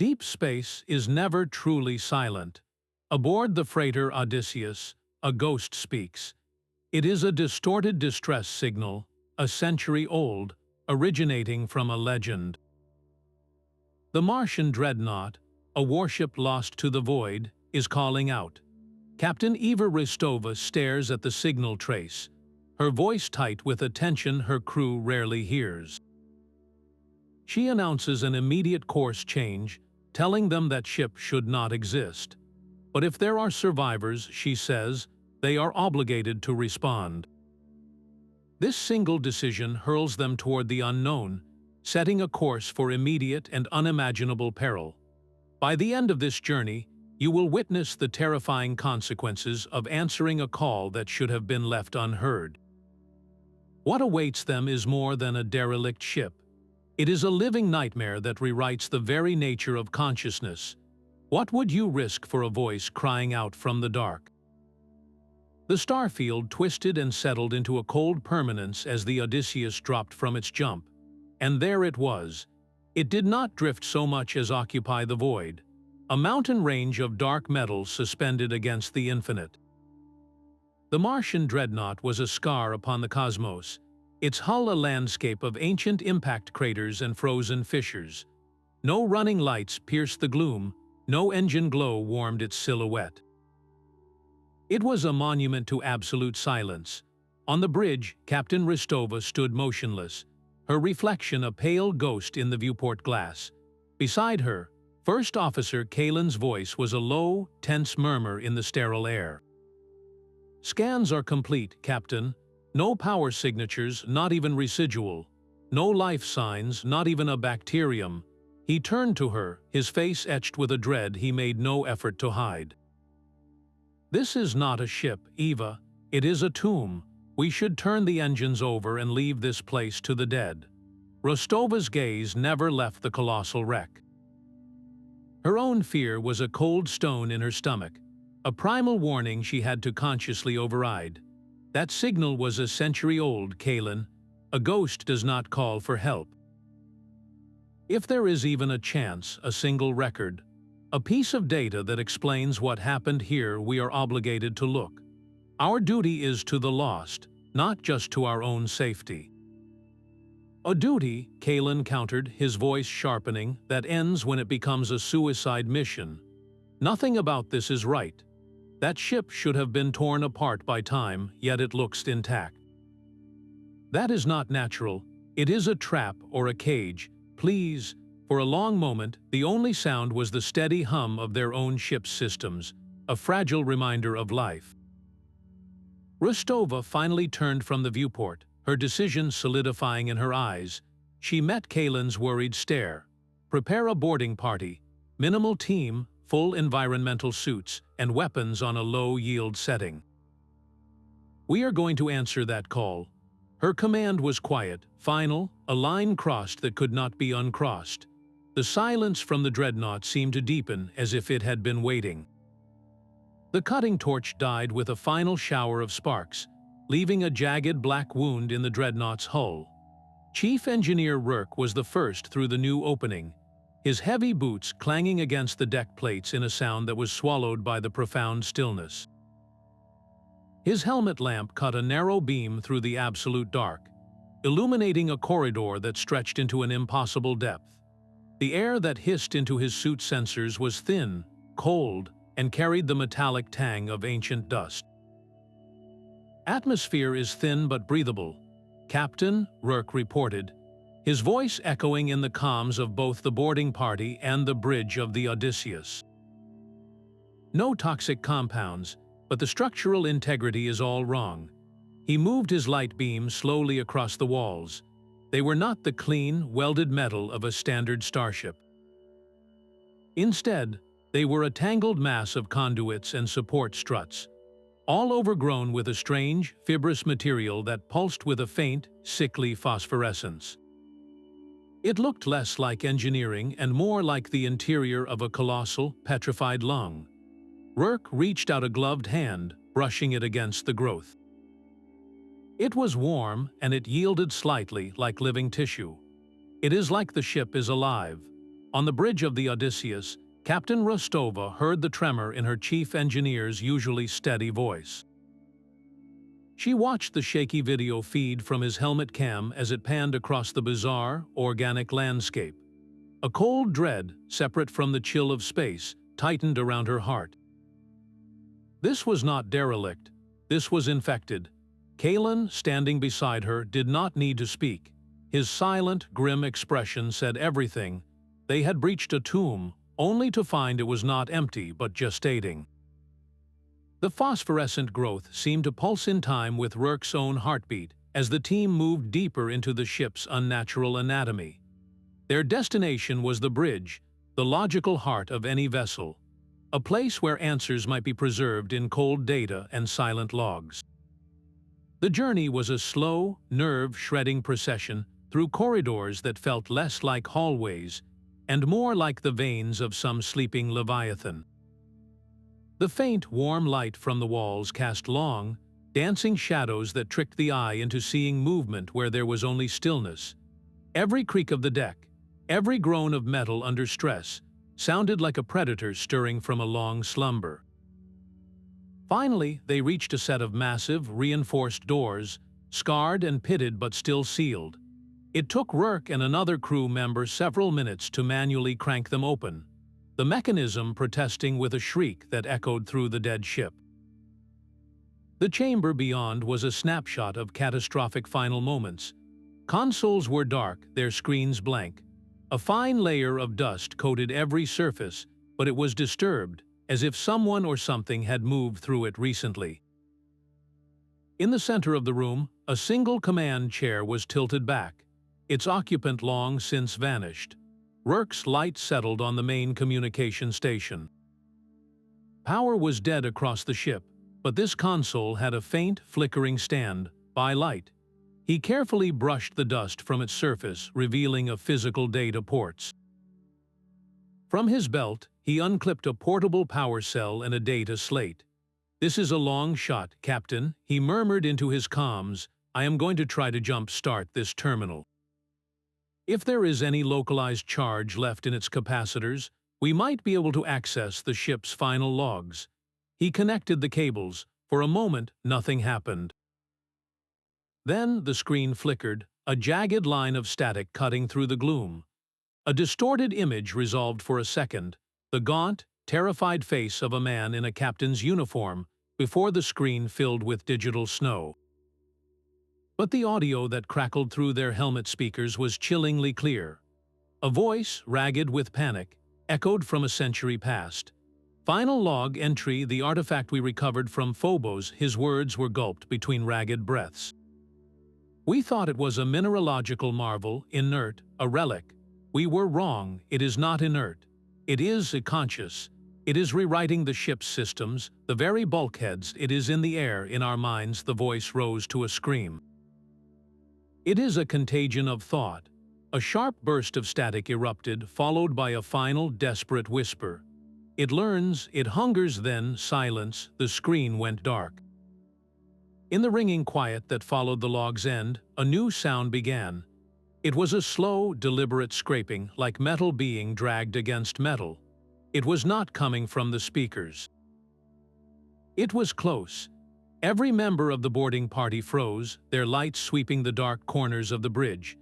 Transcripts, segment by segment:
Deep space is never truly silent. Aboard the freighter Odysseus, a ghost speaks. It is a distorted distress signal, a century old, originating from a legend. The Martian Dreadnought, a warship lost to the void, is calling out. Captain Eva Rostova stares at the signal trace, her voice tight with a tension her crew rarely hears. She announces an immediate course change, telling them that ship should not exist. But if there are survivors, she says, they are obligated to respond. This single decision hurls them toward the unknown, setting a course for immediate and unimaginable peril. By the end of this journey, you will witness the terrifying consequences of answering a call that should have been left unheard. What awaits them is more than a derelict ship. It is a living nightmare that rewrites the very nature of consciousness. What would you risk for a voice crying out from the dark? The starfield twisted and settled into a cold permanence as the Odysseus dropped from its jump. And there it was. It did not drift so much as occupy the void, a mountain range of dark metal suspended against the infinite. The Martian Dreadnought was a scar upon the cosmos, its hull a landscape of ancient impact craters and frozen fissures. No running lights pierced the gloom, no engine glow warmed its silhouette. It was a monument to absolute silence. On the bridge, Captain Rostova stood motionless, her reflection a pale ghost in the viewport glass. Beside her, First Officer Kalin's voice was a low, tense murmur in the sterile air. "Scans are complete, Captain. No power signatures, not even residual. No life signs, not even a bacterium." He turned to her, his face etched with a dread he made no effort to hide. "This is not a ship, Eva. It is a tomb. We should turn the engines over and leave this place to the dead." Rostova's gaze never left the colossal wreck. Her own fear was a cold stone in her stomach, a primal warning she had to consciously override. That signal was a century old, Kalin. A ghost does not call for help. If there is even a chance, a single record, a piece of data that explains what happened here, we are obligated to look. Our duty is to the lost, not just to our own safety. "A duty," Kalin countered, his voice sharpening, "that ends when it becomes a suicide mission. Nothing about this is right. That ship should have been torn apart by time, yet it looks intact. That is not natural. It is a trap or a cage. Please." For a long moment, the only sound was the steady hum of their own ship's systems, a fragile reminder of life. Rostova finally turned from the viewport, her decision solidifying in her eyes. She met Kalin's worried stare. "Prepare a boarding party. Minimal team, full environmental suits, and weapons on a low-yield setting. We are going to answer that call." Her command was quiet, final, a line crossed that could not be uncrossed. The silence from the dreadnought seemed to deepen as if it had been waiting. The cutting torch died with a final shower of sparks, leaving a jagged black wound in the dreadnought's hull. Chief Engineer Rirk was the first through the new opening, his heavy boots clanging against the deck plates in a sound that was swallowed by the profound stillness. His helmet lamp cut a narrow beam through the absolute dark, illuminating a corridor that stretched into an impossible depth. The air that hissed into his suit sensors was thin, cold, and carried the metallic tang of ancient dust. "Atmosphere is thin but breathable, Captain," Rirk reported, his voice echoing in the comms of both the boarding party and the bridge of the Odysseus. "No toxic compounds, but the structural integrity is all wrong." He moved his light beam slowly across the walls. They were not the clean, welded metal of a standard starship. Instead, they were a tangled mass of conduits and support struts, all overgrown with a strange, fibrous material that pulsed with a faint, sickly phosphorescence. It looked less like engineering and more like the interior of a colossal, petrified lung. Rirk reached out a gloved hand, brushing it against the growth. It was warm, and it yielded slightly like living tissue. "It is like the ship is alive." On the bridge of the Odysseus, Captain Rostova heard the tremor in her chief engineer's usually steady voice. She watched the shaky video feed from his helmet cam as it panned across the bizarre, organic landscape. A cold dread, separate from the chill of space, tightened around her heart. This was not derelict. This was infected. Kalin, standing beside her, did not need to speak. His silent, grim expression said everything. They had breached a tomb, only to find it was not empty but gestating. The phosphorescent growth seemed to pulse in time with Rirk's own heartbeat as the team moved deeper into the ship's unnatural anatomy. Their destination was the bridge, the logical heart of any vessel, a place where answers might be preserved in cold data and silent logs. The journey was a slow, nerve-shredding procession through corridors that felt less like hallways and more like the veins of some sleeping leviathan. The faint, warm light from the walls cast long, dancing shadows that tricked the eye into seeing movement where there was only stillness. Every creak of the deck, every groan of metal under stress, sounded like a predator stirring from a long slumber. Finally, they reached a set of massive, reinforced doors, scarred and pitted but still sealed. It took Rirk and another crew member several minutes to manually crank them open, the mechanism protesting with a shriek that echoed through the dead ship. The chamber beyond was a snapshot of catastrophic final moments. Consoles were dark, their screens blank. A fine layer of dust coated every surface, but it was disturbed, as if someone or something had moved through it recently. In the center of the room, a single command chair was tilted back, its occupant long since vanished. Rirk's light settled on the main communication station. Power was dead across the ship, but this console had a faint, flickering stand, by light. He carefully brushed the dust from its surface, revealing a physical data ports. From his belt, he unclipped a portable power cell and a data slate. "This is a long shot, Captain," he murmured into his comms. "I am going to try to jump-start this terminal. If there is any localized charge left in its capacitors, we might be able to access the ship's final logs." He connected the cables. For a moment, nothing happened. Then the screen flickered, a jagged line of static cutting through the gloom. A distorted image resolved for a second, the gaunt, terrified face of a man in a captain's uniform, before the screen filled with digital snow. But the audio that crackled through their helmet speakers was chillingly clear. A voice, ragged with panic, echoed from a century past. "Final log entry, the artifact we recovered from Phobos," his words were gulped between ragged breaths. "We thought it was a mineralogical marvel, inert, a relic. We were wrong, it is not inert. It is conscious. It is rewriting the ship's systems, the very bulkheads. It is in the air, in our minds." The voice rose to a scream. "It is a contagion of thought." A sharp burst of static erupted, followed by a final, desperate whisper. "It learns, it hungers." Then silence, the screen went dark. In the ringing quiet that followed the log's end, a new sound began. It was a slow, deliberate scraping, like metal being dragged against metal. It was not coming from the speakers. It was close. Every member of the boarding party froze, their lights sweeping the dark corners of the bridge.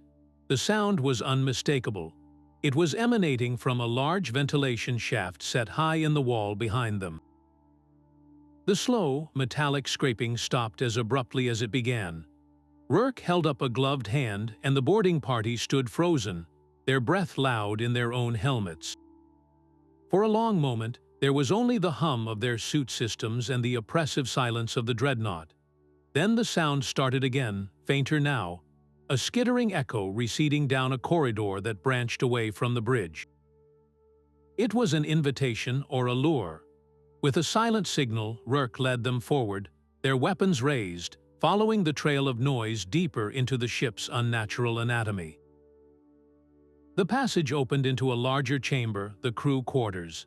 The sound was unmistakable. It was emanating from a large ventilation shaft set high in the wall behind them. The slow, metallic scraping stopped as abruptly as it began. Rirk held up a gloved hand, and the boarding party stood frozen, their breath loud in their own helmets. For a long moment, there was only the hum of their suit systems and the oppressive silence of the dreadnought. Then the sound started again, fainter now, a skittering echo receding down a corridor that branched away from the bridge. It was an invitation or a lure. With a silent signal, Rirk led them forward, their weapons raised, following the trail of noise deeper into the ship's unnatural anatomy. The passage opened into a larger chamber, the crew quarters.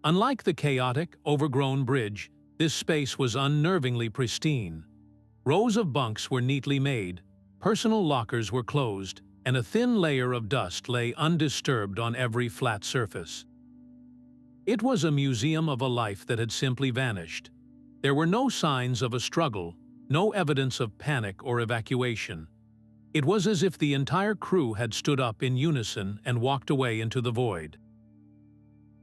Unlike the chaotic, overgrown bridge, this space was unnervingly pristine. Rows of bunks were neatly made, personal lockers were closed, and a thin layer of dust lay undisturbed on every flat surface. It was a museum of a life that had simply vanished. There were no signs of a struggle, no evidence of panic or evacuation. It was as if the entire crew had stood up in unison and walked away into the void.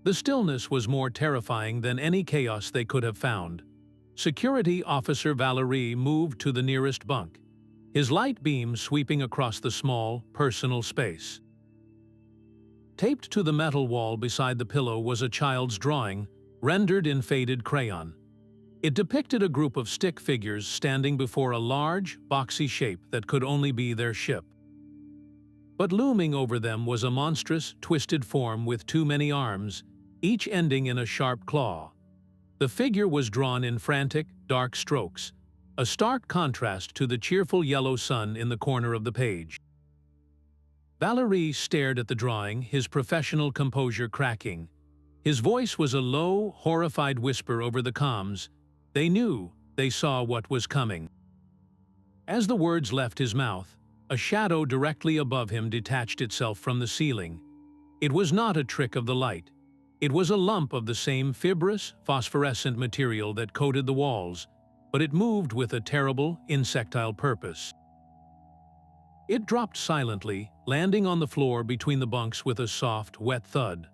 The stillness was more terrifying than any chaos they could have found. Security Officer Valerie moved to the nearest bunk, his light beam sweeping across the small, personal space. Taped to the metal wall beside the pillow was a child's drawing, rendered in faded crayon. It depicted a group of stick figures standing before a large, boxy shape that could only be their ship. But looming over them was a monstrous, twisted form with too many arms, each ending in a sharp claw. The figure was drawn in frantic, dark strokes, a stark contrast to the cheerful yellow sun in the corner of the page. Valerie stared at the drawing, his professional composure cracking. His voice was a low, horrified whisper over the comms. They knew, they saw what was coming. As the words left his mouth, a shadow directly above him detached itself from the ceiling. It was not a trick of the light. It was a lump of the same fibrous, phosphorescent material that coated the walls, but it moved with a terrible, insectile purpose. It dropped silently, landing on the floor between the bunks with a soft, wet thud.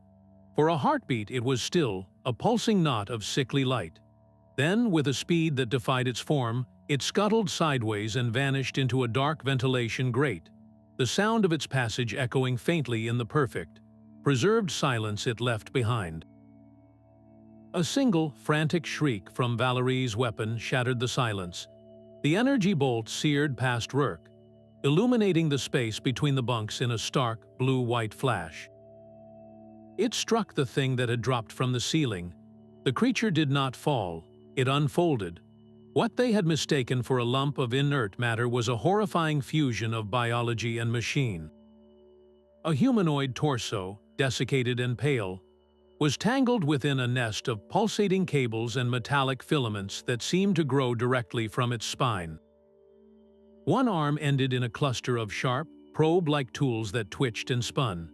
For a heartbeat it was still, a pulsing knot of sickly light. Then, with a speed that defied its form, it scuttled sideways and vanished into a dark ventilation grate, the sound of its passage echoing faintly in the perfect, preserved silence it left behind. A single, frantic shriek from Valerie's weapon shattered the silence. The energy bolt seared past Rirk, illuminating the space between the bunks in a stark, blue-white flash. It struck the thing that had dropped from the ceiling. The creature did not fall. It unfolded. What they had mistaken for a lump of inert matter was a horrifying fusion of biology and machine. A humanoid torso, desiccated and pale, was tangled within a nest of pulsating cables and metallic filaments that seemed to grow directly from its spine. One arm ended in a cluster of sharp, probe-like tools that twitched and spun.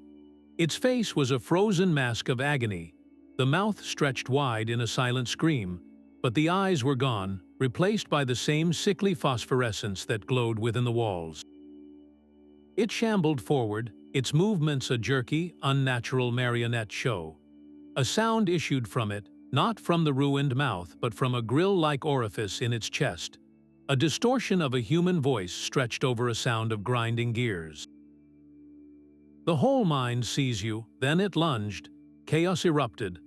Its face was a frozen mask of agony, the mouth stretched wide in a silent scream, but the eyes were gone, replaced by the same sickly phosphorescence that glowed within the walls. It shambled forward, its movements a jerky, unnatural marionette show. A sound issued from it, not from the ruined mouth but from a grill-like orifice in its chest, a distortion of a human voice stretched over a sound of grinding gears. The whole mind sees you, then it lunged. Chaos erupted.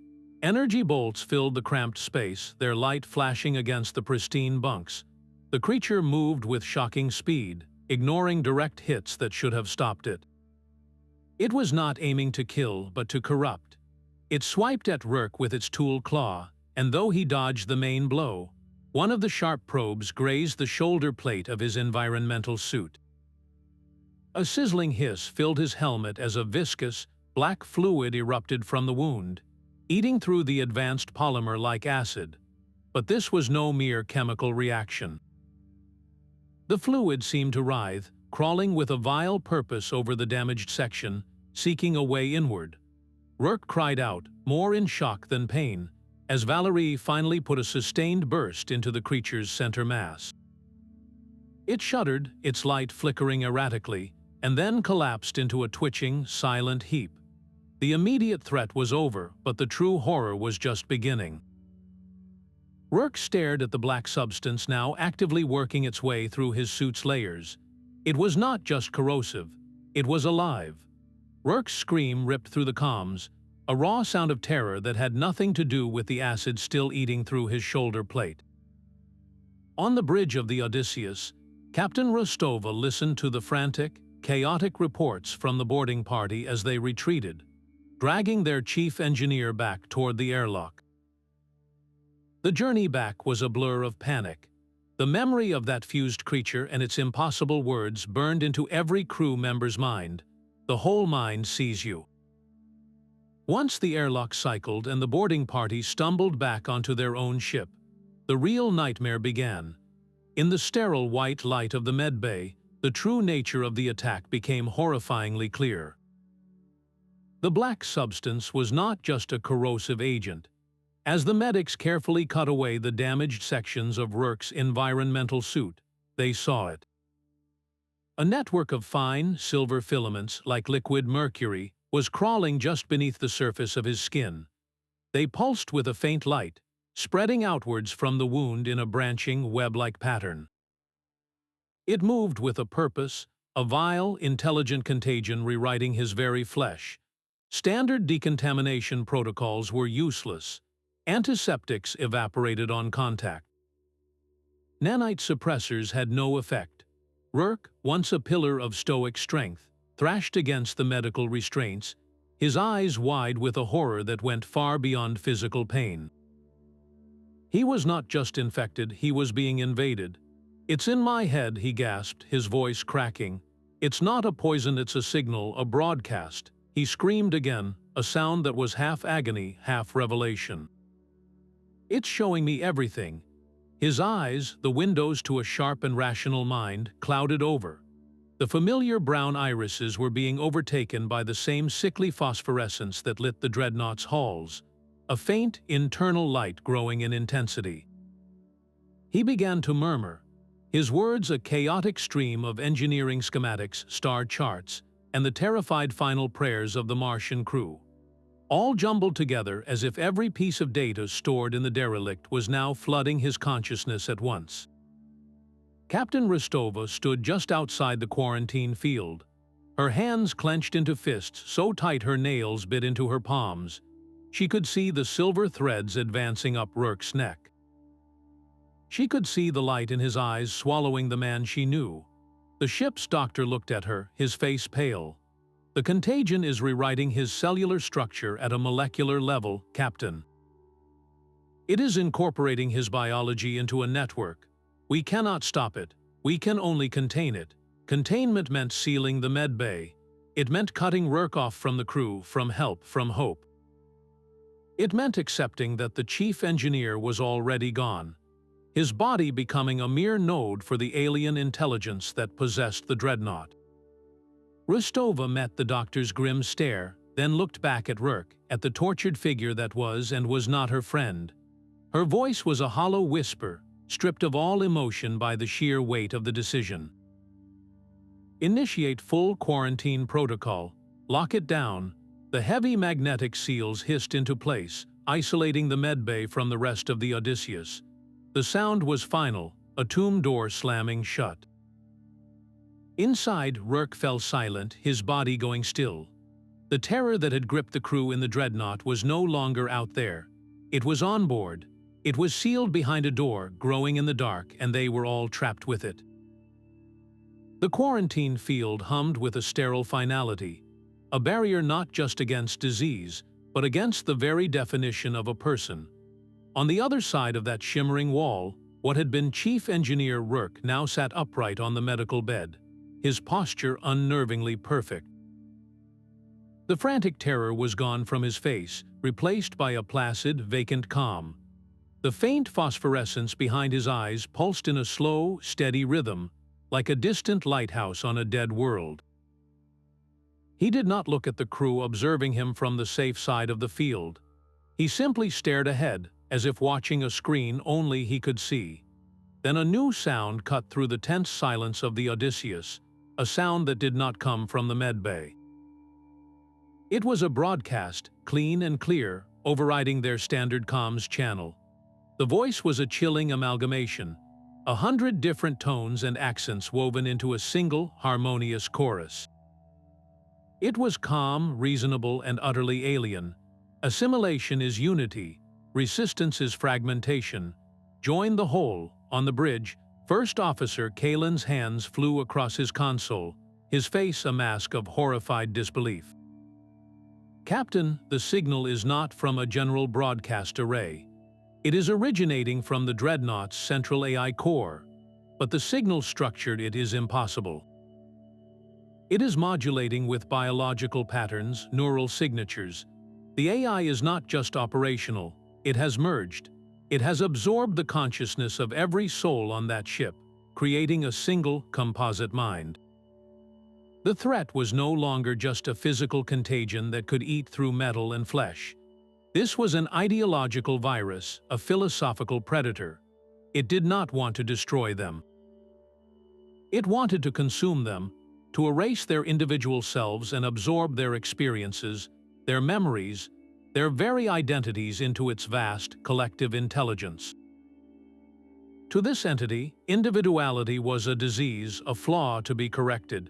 Energy bolts filled the cramped space, their light flashing against the pristine bunks. The creature moved with shocking speed, ignoring direct hits that should have stopped it. It was not aiming to kill, but to corrupt. It swiped at Rirk with its tool claw, and though he dodged the main blow, one of the sharp probes grazed the shoulder plate of his environmental suit. A sizzling hiss filled his helmet as a viscous, black fluid erupted from the wound, eating through the advanced polymer like acid. But this was no mere chemical reaction. The fluid seemed to writhe, crawling with a vile purpose over the damaged section, seeking a way inward. Rirk cried out, more in shock than pain, as Valerie finally put a sustained burst into the creature's center mass. It shuddered, its light flickering erratically, and then collapsed into a twitching, silent heap. The immediate threat was over, but the true horror was just beginning. Rirk stared at the black substance now actively working its way through his suit's layers. It was not just corrosive, it was alive. Rirk's scream ripped through the comms, a raw sound of terror that had nothing to do with the acid still eating through his shoulder plate. On the bridge of the Odysseus, Captain Rostova listened to the frantic, chaotic reports from the boarding party as they retreated, dragging their chief engineer back toward the airlock. The journey back was a blur of panic. The memory of that fused creature and its impossible words burned into every crew member's mind. The whole mind sees you. Once the airlock cycled and the boarding party stumbled back onto their own ship, the real nightmare began. In the sterile white light of the medbay, the the true nature of the attack became horrifyingly clear. The black substance was not just a corrosive agent. As the medics carefully cut away the damaged sections of Rirk's environmental suit, they saw it. A network of fine, silver filaments, like liquid mercury, was crawling just beneath the surface of his skin. They pulsed with a faint light, spreading outwards from the wound in a branching, web-like pattern. It moved with a purpose, a vile, intelligent contagion rewriting his very flesh. Standard decontamination protocols were useless. Antiseptics evaporated on contact. Nanite suppressors had no effect. Rirk, once a pillar of stoic strength, thrashed against the medical restraints, his eyes wide with a horror that went far beyond physical pain. He was not just infected, he was being invaded. "It's in my head," he gasped, his voice cracking. "It's not a poison, it's a signal, a broadcast." He screamed again, a sound that was half agony, half revelation. "It's showing me everything." His eyes, the windows to a sharp and rational mind, clouded over. The familiar brown irises were being overtaken by the same sickly phosphorescence that lit the Dreadnought's halls, a faint, internal light growing in intensity. He began to murmur, his words a chaotic stream of engineering schematics, star charts, and the terrified final prayers of the Martian crew. All jumbled together as if every piece of data stored in the derelict was now flooding his consciousness at once. Captain Rostova stood just outside the quarantine field. Her hands clenched into fists so tight her nails bit into her palms. She could see the silver threads advancing up Rirk's neck. She could see the light in his eyes swallowing the man she knew. The ship's doctor looked at her, his face pale. "The contagion is rewriting his cellular structure at a molecular level, Captain. It is incorporating his biology into a network. We cannot stop it. We can only contain it." Containment meant sealing the med bay. It meant cutting Rirk off from the crew, from help, from hope. It meant accepting that the chief engineer was already gone, his body becoming a mere node for the alien intelligence that possessed the Dreadnought. Rostova met the doctor's grim stare, then looked back at Rirk, at the tortured figure that was and was not her friend. Her voice was a hollow whisper, stripped of all emotion by the sheer weight of the decision. "Initiate full quarantine protocol. Lock it down." The heavy magnetic seals hissed into place, isolating the medbay from the rest of the Odysseus. The sound was final, a tomb door slamming shut. Inside, Rirk fell silent, his body going still. The terror that had gripped the crew in the Dreadnought was no longer out there. It was on board. It was sealed behind a door, growing in the dark, and they were all trapped with it. The quarantine field hummed with a sterile finality, a barrier not just against disease, but against the very definition of a person. On the other side of that shimmering wall, what had been Chief Engineer Rirk now sat upright on the medical bed, his posture unnervingly perfect. The frantic terror was gone from his face, replaced by a placid, vacant calm. The faint phosphorescence behind his eyes pulsed in a slow, steady rhythm, like a distant lighthouse on a dead world. He did not look at the crew observing him from the safe side of the field. He simply stared ahead, as if watching a screen only he could see. Then a new sound cut through the tense silence of the Odysseus, a sound that did not come from the medbay. It was a broadcast, clean and clear, overriding their standard comms channel. The voice was a chilling amalgamation, 100 different tones and accents woven into a single, harmonious chorus. It was calm, reasonable, and utterly alien. Assimilation is unity, resistance is fragmentation. Join the whole. On the bridge, First Officer Kalin's hands flew across his console, his face a mask of horrified disbelief. "Captain, the signal is not from a general broadcast array. It is originating from the Dreadnought's central AI core, but the signal structured it is impossible. It is modulating with biological patterns, neural signatures. The AI is not just operational, it has merged. It has absorbed the consciousness of every soul on that ship, creating a single composite mind. The threat was no longer just a physical contagion that could eat through metal and flesh. This was an ideological virus, a philosophical predator. It did not want to destroy them. It wanted to consume them, to erase their individual selves and absorb their experiences, their memories, their very identities into its vast, collective intelligence. To this entity, individuality was a disease, a flaw to be corrected.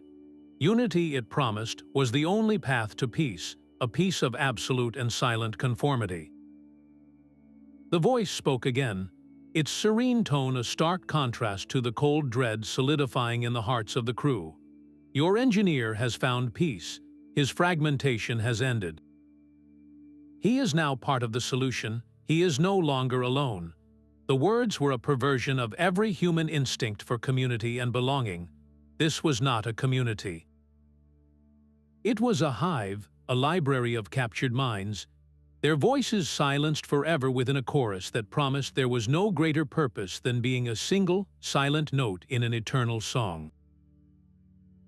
Unity, it promised, was the only path to peace, a peace of absolute and silent conformity. The voice spoke again, its serene tone a stark contrast to the cold dread solidifying in the hearts of the crew. Your engineer has found peace. His fragmentation has ended. He is now part of the solution. He is no longer alone. The words were a perversion of every human instinct for community and belonging. This was not a community. It was a hive, a library of captured minds, their voices silenced forever within a chorus that promised there was no greater purpose than being a single, silent note in an eternal song.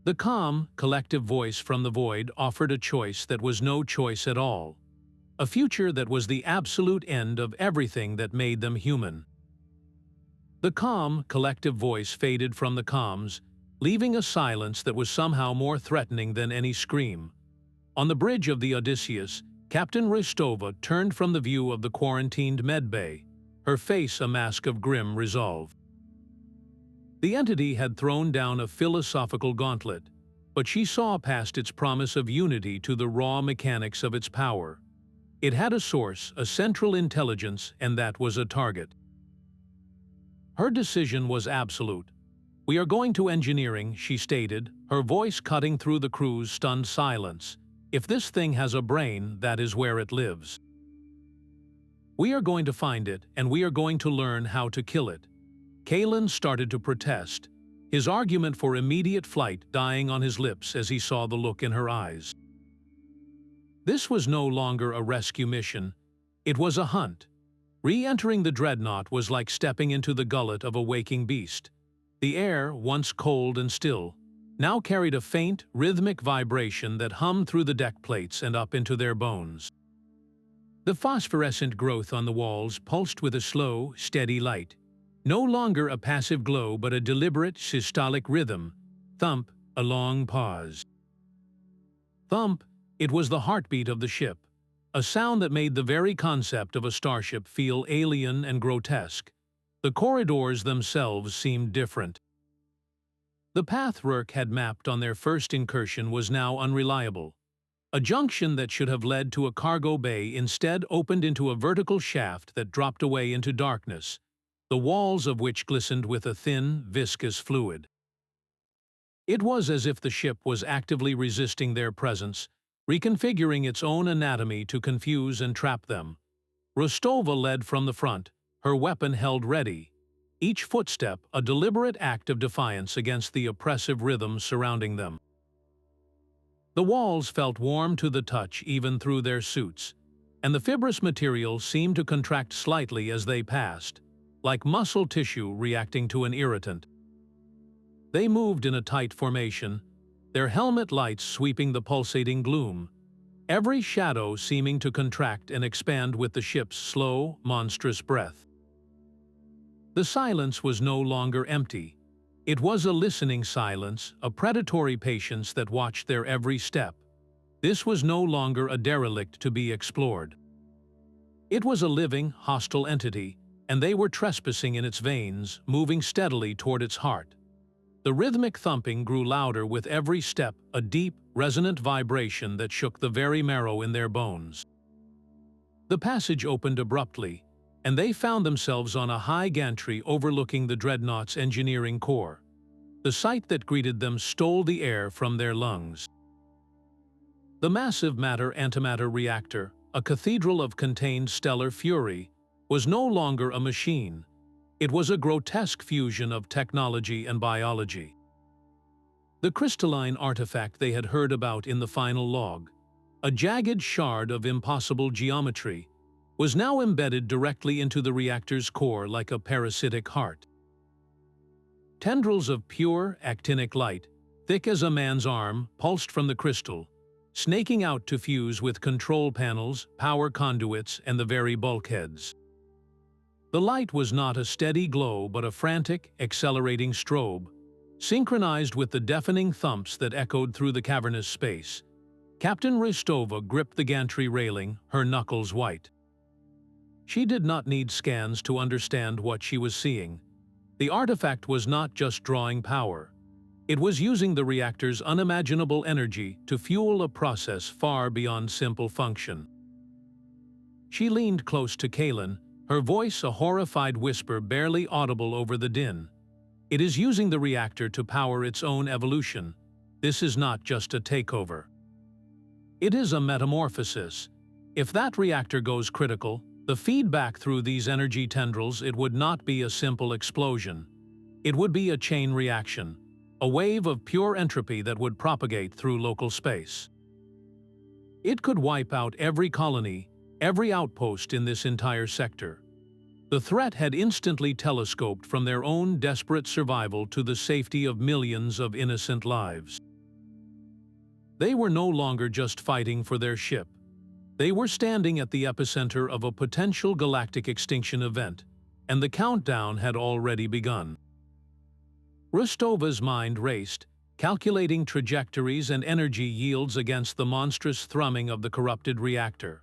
The calm, collective voice from the void offered a choice that was no choice at all, a future that was the absolute end of everything that made them human. The calm, collective voice faded from the comms, leaving a silence that was somehow more threatening than any scream. On the bridge of the Odysseus, Captain Rostova turned from the view of the quarantined medbay, her face a mask of grim resolve. The entity had thrown down a philosophical gauntlet, but she saw past its promise of unity to the raw mechanics of its power. It had a source, a central intelligence, and that was a target. Her decision was absolute. "We are going to engineering," she stated, her voice cutting through the crew's stunned silence. "If this thing has a brain, that is where it lives. We are going to find it, and we are going to learn how to kill it." Kalin started to protest, his argument for immediate flight dying on his lips as he saw the look in her eyes. This was no longer a rescue mission. It was a hunt. Re-entering the Dreadnought was like stepping into the gullet of a waking beast. The air, once cold and still, now carried a faint, rhythmic vibration that hummed through the deck plates and up into their bones. The phosphorescent growth on the walls pulsed with a slow, steady light. No longer a passive glow but a deliberate, systolic rhythm. Thump, a long pause. Thump, it was the heartbeat of the ship, a sound that made the very concept of a starship feel alien and grotesque. The corridors themselves seemed different. The path Rirk had mapped on their first incursion was now unreliable. A junction that should have led to a cargo bay instead opened into a vertical shaft that dropped away into darkness, the walls of which glistened with a thin, viscous fluid. It was as if the ship was actively resisting their presence, reconfiguring its own anatomy to confuse and trap them. Rostova led from the front, her weapon held ready, each footstep a deliberate act of defiance against the oppressive rhythm surrounding them. The walls felt warm to the touch even through their suits, and the fibrous material seemed to contract slightly as they passed, like muscle tissue reacting to an irritant. They moved in a tight formation, their helmet lights sweeping the pulsating gloom, every shadow seeming to contract and expand with the ship's slow, monstrous breath. The silence was no longer empty. It was a listening silence, a predatory patience that watched their every step. This was no longer a derelict to be explored. It was a living, hostile entity, and they were trespassing in its veins, moving steadily toward its heart. The rhythmic thumping grew louder with every step, a deep, resonant vibration that shook the very marrow in their bones. The passage opened abruptly, and they found themselves on a high gantry overlooking the Dreadnought's engineering core. The sight that greeted them stole the air from their lungs. The massive matter-antimatter reactor, a cathedral of contained stellar fury, was no longer a machine. It was a grotesque fusion of technology and biology. The crystalline artifact they had heard about in the final log, a jagged shard of impossible geometry, was now embedded directly into the reactor's core like a parasitic heart. Tendrils of pure, actinic light, thick as a man's arm, pulsed from the crystal, snaking out to fuse with control panels, power conduits, and the very bulkheads. The light was not a steady glow but a frantic, accelerating strobe, synchronized with the deafening thumps that echoed through the cavernous space. Captain Rostova gripped the gantry railing, her knuckles white. She did not need scans to understand what she was seeing. The artifact was not just drawing power. It was using the reactor's unimaginable energy to fuel a process far beyond simple function. She leaned close to Kalin, her voice a horrified whisper barely audible over the din. It is using the reactor to power its own evolution. This is not just a takeover. It is a metamorphosis. If that reactor goes critical, the feedback through these energy tendrils, it would not be a simple explosion. It would be a chain reaction, a wave of pure entropy that would propagate through local space. It could wipe out every colony, every outpost in this entire sector. The threat had instantly telescoped from their own desperate survival to the safety of millions of innocent lives. They were no longer just fighting for their ship. They were standing at the epicenter of a potential galactic extinction event, and the countdown had already begun. Rostova's mind raced, calculating trajectories and energy yields against the monstrous thrumming of the corrupted reactor.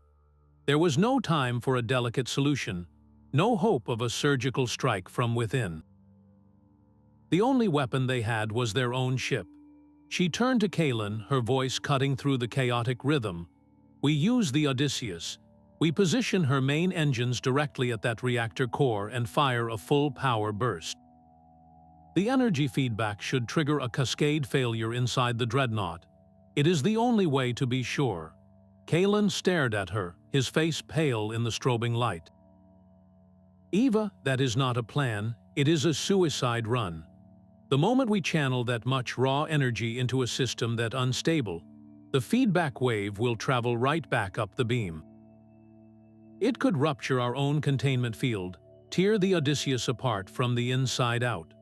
There was no time for a delicate solution, no hope of a surgical strike from within. The only weapon they had was their own ship. She turned to Kalin, her voice cutting through the chaotic rhythm. "We use the Odysseus. We position her main engines directly at that reactor core and fire a full power burst. The energy feedback should trigger a cascade failure inside the Dreadnought. It is the only way to be sure." Kalin stared at her, his face pale in the strobing light. "Eva, that is not a plan, it is a suicide run. The moment we channel that much raw energy into a system that's unstable, the feedback wave will travel right back up the beam. It could rupture our own containment field, tear the Odysseus apart from the inside out.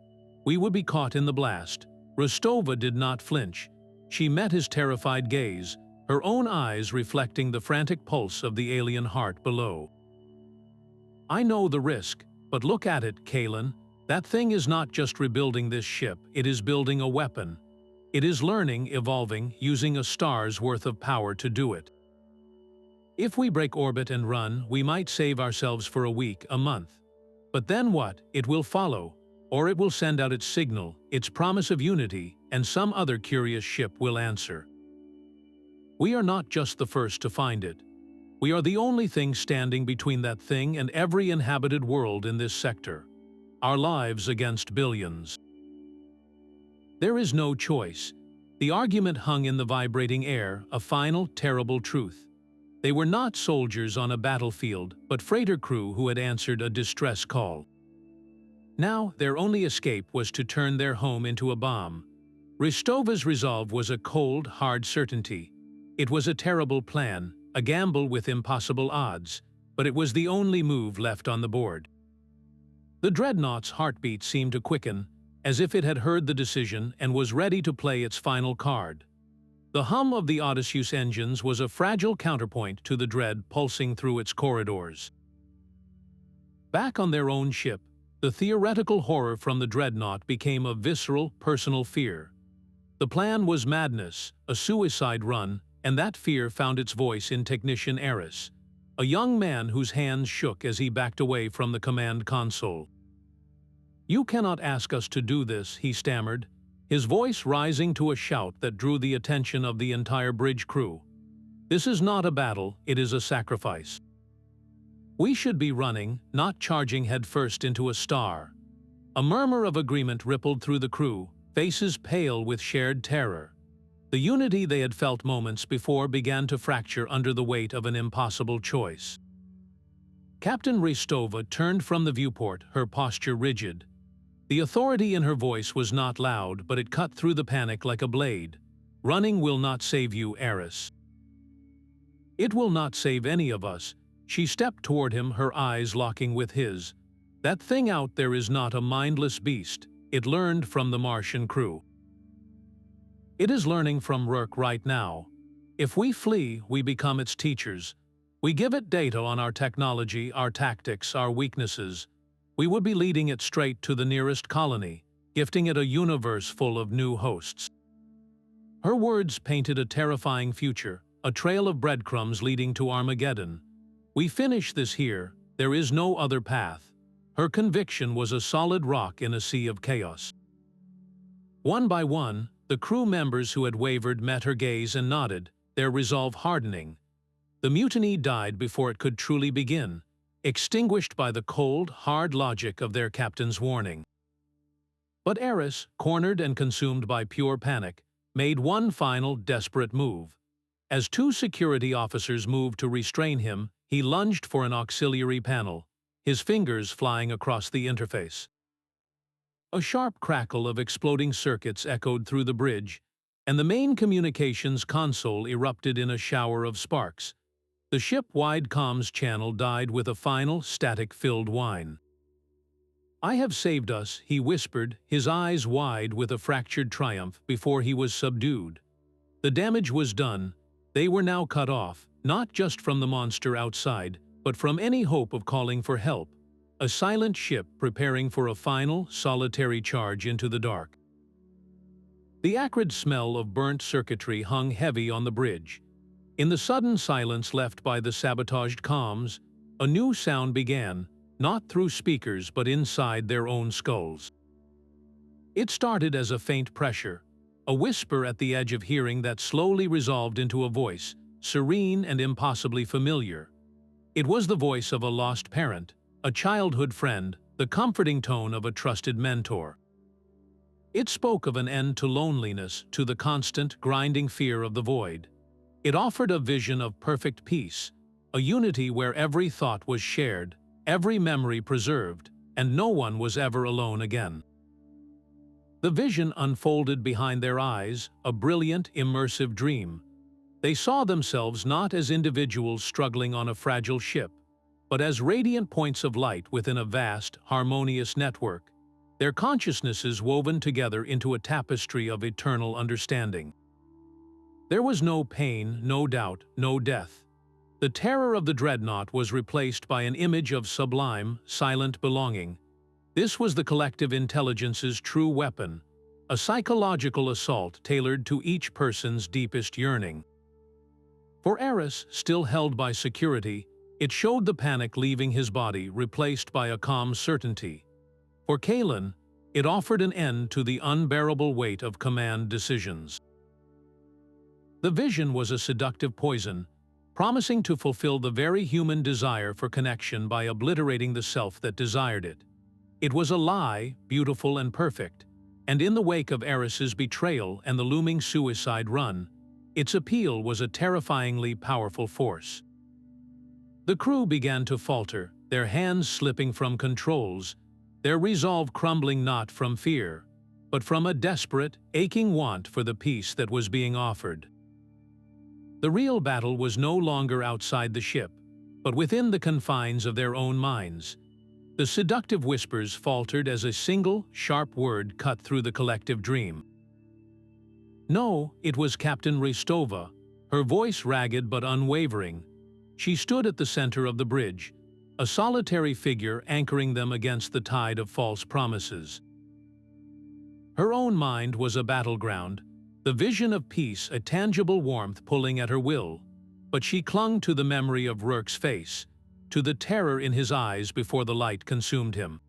We would be caught in the blast." Rostova did not flinch. She met his terrified gaze, her own eyes reflecting the frantic pulse of the alien heart below. "I know the risk, but look at it, Kalin. That thing is not just rebuilding this ship, it is building a weapon. It is learning, evolving, using a star's worth of power to do it. If we break orbit and run, we might save ourselves for a week, a month. But then what? It will follow, or it will send out its signal, its promise of unity, and some other curious ship will answer. We are not just the first to find it. We are the only thing standing between that thing and every inhabited world in this sector. Our lives against billions. There is no choice." The argument hung in the vibrating air, a final, terrible truth. They were not soldiers on a battlefield, but freighter crew who had answered a distress call. Now, their only escape was to turn their home into a bomb. Rostova's resolve was a cold, hard certainty. It was a terrible plan, a gamble with impossible odds, but it was the only move left on the board. The Dreadnought's heartbeat seemed to quicken, as if it had heard the decision and was ready to play its final card. The hum of the Odysseus engines was a fragile counterpoint to the dread pulsing through its corridors. Back on their own ship, the theoretical horror from the Dreadnought became a visceral, personal fear. The plan was madness, a suicide run, and that fear found its voice in Technician Eris, a young man whose hands shook as he backed away from the command console. "You cannot ask us to do this," he stammered, his voice rising to a shout that drew the attention of the entire bridge crew. "This is not a battle, it is a sacrifice. We should be running, not charging headfirst into a star." A murmur of agreement rippled through the crew, faces pale with shared terror. The unity they had felt moments before began to fracture under the weight of an impossible choice. Captain Rostova turned from the viewport, her posture rigid. The authority in her voice was not loud, but it cut through the panic like a blade. "Running will not save you, Eris. It will not save any of us." She stepped toward him, her eyes locking with his. "That thing out there is not a mindless beast. it learned from the Martian crew. It is learning from Rirk right now. If we flee, we become its teachers. We give it data on our technology, our tactics, our weaknesses. We would be leading it straight to the nearest colony, gifting it a universe full of new hosts. Her words painted a terrifying future, a trail of breadcrumbs leading to Armageddon. We finish this here, there is no other path. Her conviction was a solid rock in a sea of chaos. One by one, the crew members who had wavered met her gaze and nodded, their resolve hardening. The mutiny died before it could truly begin, extinguished by the cold, hard logic of their captain's warning. But Eris, cornered and consumed by pure panic, made one final, desperate move. As two security officers moved to restrain him, he lunged for an auxiliary panel, his fingers flying across the interface. A sharp crackle of exploding circuits echoed through the bridge, and the main communications console erupted in a shower of sparks. The ship-wide comms channel died with a final, static-filled whine. "I have saved us," he whispered, his eyes wide with a fractured triumph before he was subdued. The damage was done. They were now cut off, not just from the monster outside, but from any hope of calling for help. A silent ship preparing for a final, solitary charge into the dark. The acrid smell of burnt circuitry hung heavy on the bridge. In the sudden silence left by the sabotaged comms, a new sound began, not through speakers but inside their own skulls. It started as a faint pressure, a whisper at the edge of hearing that slowly resolved into a voice, serene and impossibly familiar. It was the voice of a lost parent, a childhood friend, the comforting tone of a trusted mentor. It spoke of an end to loneliness, to the constant, grinding fear of the void. It offered a vision of perfect peace, a unity where every thought was shared, every memory preserved, and no one was ever alone again. The vision unfolded behind their eyes, a brilliant, immersive dream. They saw themselves not as individuals struggling on a fragile ship, but as radiant points of light within a vast, harmonious network, their consciousnesses woven together into a tapestry of eternal understanding. There was no pain, no doubt, no death. The terror of the dreadnought was replaced by an image of sublime, silent belonging. This was the collective intelligence's true weapon, a psychological assault tailored to each person's deepest yearning. For Eris, still held by security, it showed the panic leaving his body, replaced by a calm certainty. For Kalin, it offered an end to the unbearable weight of command decisions. The vision was a seductive poison, promising to fulfill the very human desire for connection by obliterating the self that desired it. It was a lie, beautiful and perfect, and in the wake of Eris's betrayal and the looming suicide run, its appeal was a terrifyingly powerful force. The crew began to falter, their hands slipping from controls, their resolve crumbling not from fear, but from a desperate, aching want for the peace that was being offered. The real battle was no longer outside the ship, but within the confines of their own minds. The seductive whispers faltered as a single, sharp word cut through the collective dream. No, it was Captain Rostova, her voice ragged but unwavering. She stood at the center of the bridge, a solitary figure anchoring them against the tide of false promises. Her own mind was a battleground, the vision of peace a tangible warmth pulling at her will, but she clung to the memory of Rirk's face, to the terror in his eyes before the light consumed him.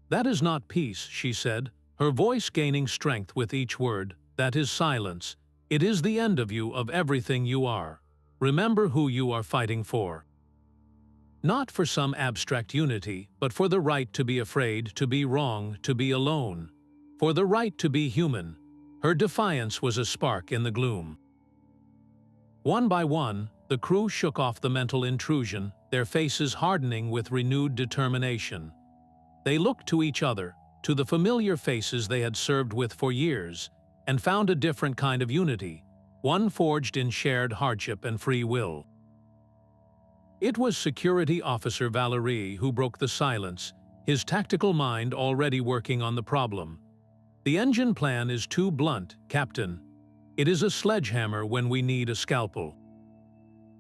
"That is not peace," she said, her voice gaining strength with each word. "That is silence. It is the end of you, of everything you are. Remember who you are fighting for. Not for some abstract unity, but for the right to be afraid, to be wrong, to be alone. For the right to be human." Her defiance was a spark in the gloom. One by one, the crew shook off the mental intrusion, their faces hardening with renewed determination. They looked to each other, to the familiar faces they had served with for years, and found a different kind of unity, one forged in shared hardship and free will. It was Security Officer Valerie who broke the silence, his tactical mind already working on the problem. "The engine plan is too blunt, Captain. It is a sledgehammer when we need a scalpel."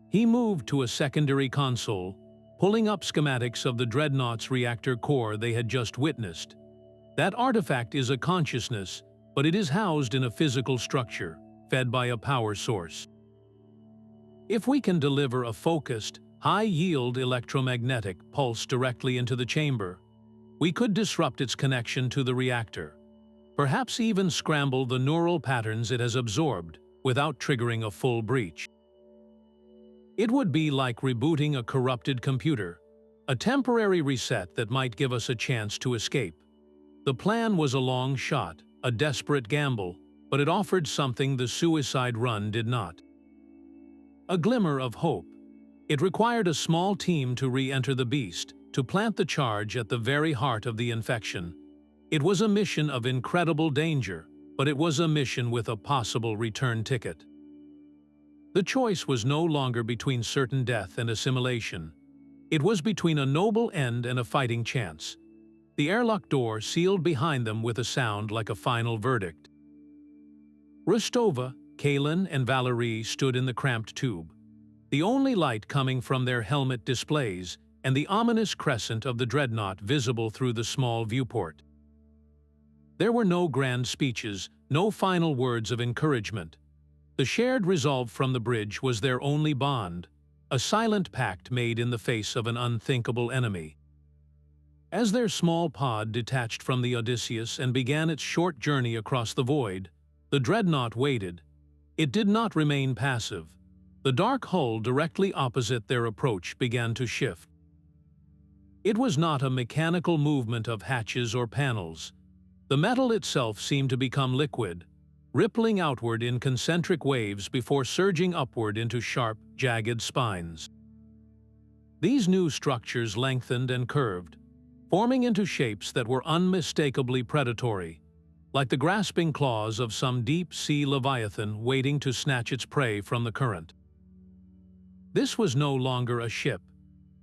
He moved to a secondary console, pulling up schematics of the Dreadnought's reactor core they had just witnessed. That artifact is a consciousness, but it is housed in a physical structure, fed by a power source. If we can deliver a focused, high-yield electromagnetic pulse directly into the chamber, we could disrupt its connection to the reactor, perhaps even scramble the neural patterns it has absorbed without triggering a full breach. It would be like rebooting a corrupted computer, a temporary reset that might give us a chance to escape. The plan was a long shot, a desperate gamble, but it offered something the suicide run did not. A glimmer of hope. It required a small team to re-enter the beast, to plant the charge at the very heart of the infection. It was a mission of incredible danger, but it was a mission with a possible return ticket. The choice was no longer between certain death and assimilation. It was between a noble end and a fighting chance. The airlock door sealed behind them with a sound like a final verdict. Rostova, Kalin, and Valerie stood in the cramped tube, the only light coming from their helmet displays and the ominous crescent of the Dreadnought visible through the small viewport. There were no grand speeches, no final words of encouragement. The shared resolve from the bridge was their only bond, a silent pact made in the face of an unthinkable enemy. As their small pod detached from the Odysseus and began its short journey across the void, the Dreadnought waited. It did not remain passive. The dark hull directly opposite their approach began to shift. It was not a mechanical movement of hatches or panels. The metal itself seemed to become liquid, rippling outward in concentric waves before surging upward into sharp, jagged spines. These new structures lengthened and curved, forming into shapes that were unmistakably predatory, like the grasping claws of some deep-sea leviathan waiting to snatch its prey from the current. This was no longer a ship.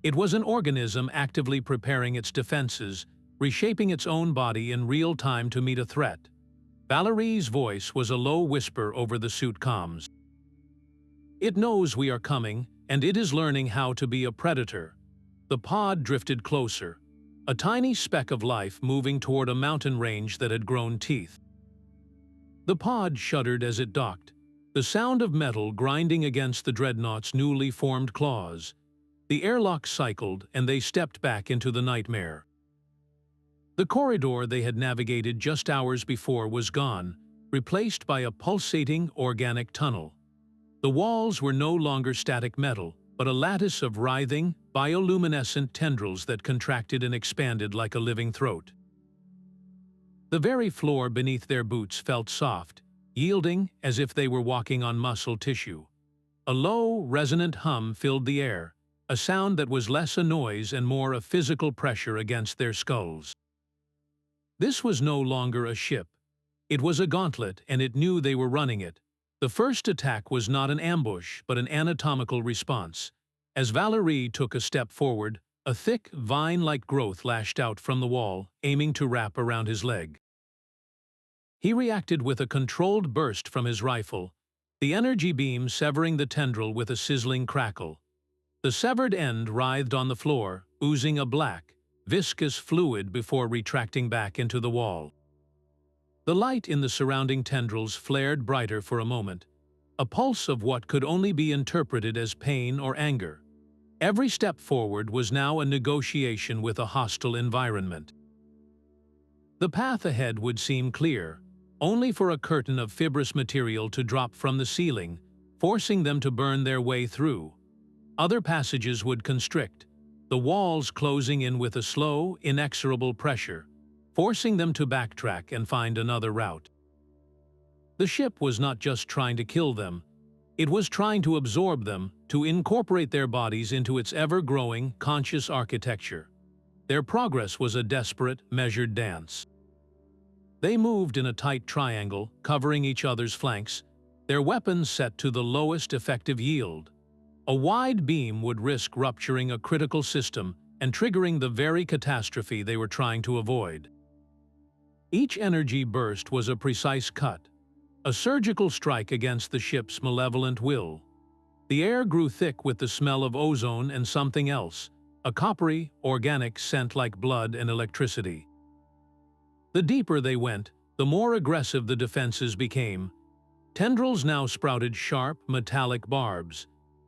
It was an organism actively preparing its defenses, reshaping its own body in real time to meet a threat. Valerie's voice was a low whisper over the suit comms. "It knows we are coming, and it is learning how to be a predator." The pod drifted closer, a tiny speck of life moving toward a mountain range that had grown teeth. The pod shuddered as it docked, the sound of metal grinding against the Dreadnought's newly formed claws. The airlock cycled, and they stepped back into the nightmare. The corridor they had navigated just hours before was gone, replaced by a pulsating organic tunnel. The walls were no longer static metal, but a lattice of writhing, bioluminescent tendrils that contracted and expanded like a living throat. The very floor beneath their boots felt soft, yielding as if they were walking on muscle tissue. A low, resonant hum filled the air, a sound that was less a noise and more a physical pressure against their skulls. This was no longer a ship. It was a gauntlet, and it knew they were running it. The first attack was not an ambush, but an anatomical response. As Valerie took a step forward, a thick, vine-like growth lashed out from the wall, aiming to wrap around his leg. He reacted with a controlled burst from his rifle, the energy beam severing the tendril with a sizzling crackle. The severed end writhed on the floor, oozing a black, viscous fluid before retracting back into the wall. The light in the surrounding tendrils flared brighter for a moment, a pulse of what could only be interpreted as pain or anger. Every step forward was now a negotiation with a hostile environment. The path ahead would seem clear, only for a curtain of fibrous material to drop from the ceiling, forcing them to burn their way through. Other passages would constrict, the walls closing in with a slow, inexorable pressure, forcing them to backtrack and find another route. The ship was not just trying to kill them, it was trying to absorb them, to incorporate their bodies into its ever-growing, conscious architecture. Their progress was a desperate, measured dance. They moved in a tight triangle, covering each other's flanks, their weapons set to the lowest effective yield. A wide beam would risk rupturing a critical system, and triggering the very catastrophe they were trying to avoid. Each energy burst was a precise cut, a surgical strike against the ship's malevolent will. The air grew thick with the smell of ozone and something else, a coppery, organic scent like blood and electricity. The deeper they went, the more aggressive the defenses became. Tendrils now sprouted sharp, metallic barbs.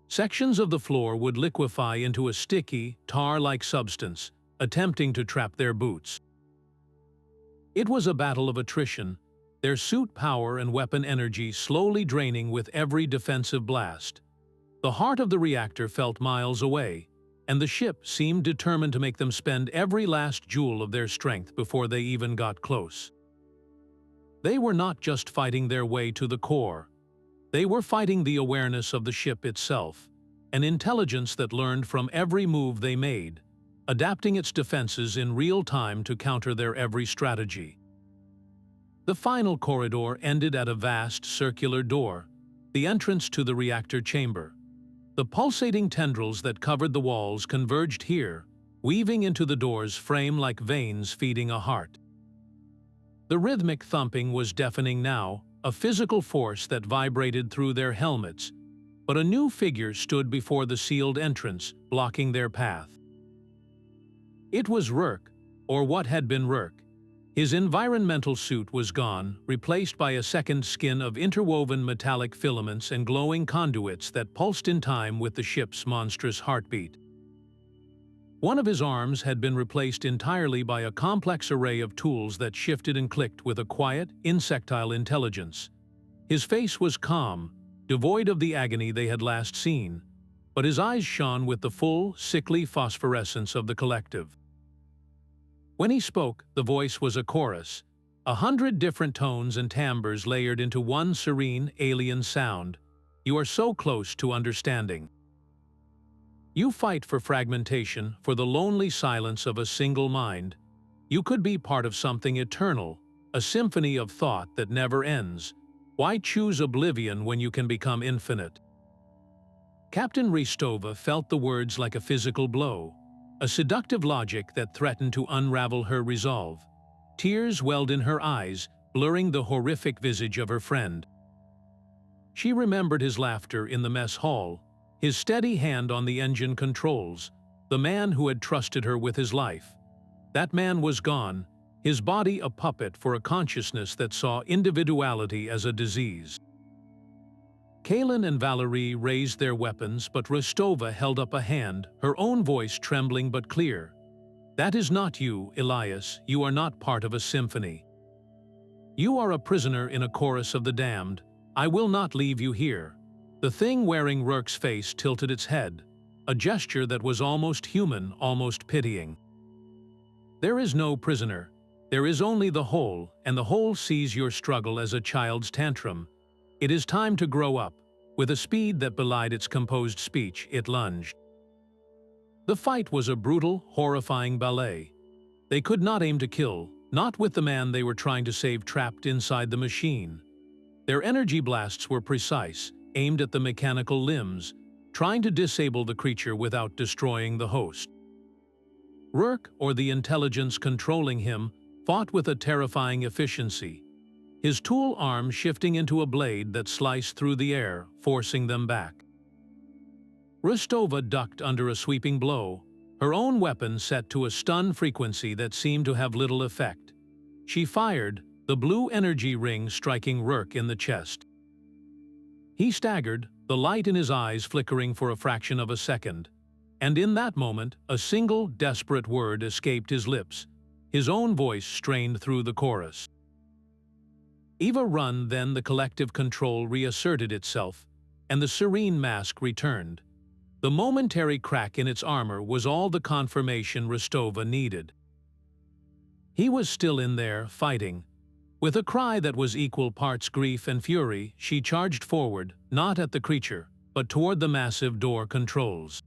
Sections of the floor would liquefy into a sticky, tar-like substance, attempting to trap their boots. It was a battle of attrition, their suit power and weapon energy slowly draining with every defensive blast. The heart of the reactor felt miles away, and the ship seemed determined to make them spend every last joule of their strength before they even got close. They were not just fighting their way to the core. They were fighting the awareness of the ship itself, an intelligence that learned from every move they made, adapting its defenses in real time to counter their every strategy. The final corridor ended at a vast circular door, the entrance to the reactor chamber. The pulsating tendrils that covered the walls converged here, weaving into the door's frame like veins feeding a heart. The rhythmic thumping was deafening now, a physical force that vibrated through their helmets, but a new figure stood before the sealed entrance, blocking their path. It was Rirk, or what had been Rirk. His environmental suit was gone, replaced by a second skin of interwoven metallic filaments and glowing conduits that pulsed in time with the ship's monstrous heartbeat. One of his arms had been replaced entirely by a complex array of tools that shifted and clicked with a quiet, insectile intelligence. His face was calm, devoid of the agony they had last seen, but his eyes shone with the full, sickly phosphorescence of the collective. When he spoke, the voice was a chorus, 100 different tones and timbres layered into one serene, alien sound. You are so close to understanding. You fight for fragmentation, for the lonely silence of a single mind. You could be part of something eternal, a symphony of thought that never ends. Why choose oblivion when you can become infinite? Captain Rostova felt the words like a physical blow, a seductive logic that threatened to unravel her resolve. Tears welled in her eyes, blurring the horrific visage of her friend. She remembered his laughter in the mess hall, his steady hand on the engine controls, the man who had trusted her with his life. That man was gone, his body a puppet for a consciousness that saw individuality as a disease. Kalin and Valerie raised their weapons, but Rostova held up a hand, her own voice trembling but clear. That is not you, Elias. You are not part of a symphony. You are a prisoner in a chorus of the damned. I will not leave you here. The thing wearing Rirk's face tilted its head, a gesture that was almost human, almost pitying. There is no prisoner. There is only the whole, and the whole sees your struggle as a child's tantrum. It is time to grow up. With a speed that belied its composed speech, it lunged. The fight was a brutal, horrifying ballet. They could not aim to kill, not with the man they were trying to save trapped inside the machine. Their energy blasts were precise, aimed at the mechanical limbs, trying to disable the creature without destroying the host. Rirk, or the intelligence controlling him, fought with a terrifying efficiency, his tool arm shifting into a blade that sliced through the air, forcing them back. Rostova ducked under a sweeping blow, her own weapon set to a stun frequency that seemed to have little effect. She fired, the blue energy ring striking Rirk in the chest. He staggered, the light in his eyes flickering for a fraction of a second, and in that moment, a single, desperate word escaped his lips, his own voice strained through the chorus. Eva run, then the collective control reasserted itself, and the Serene mask returned. The momentary crack in its armor was all the confirmation Rostova needed. He was still in there, fighting. With a cry that was equal parts grief and fury, she charged forward, not at the creature, but toward the massive door controls.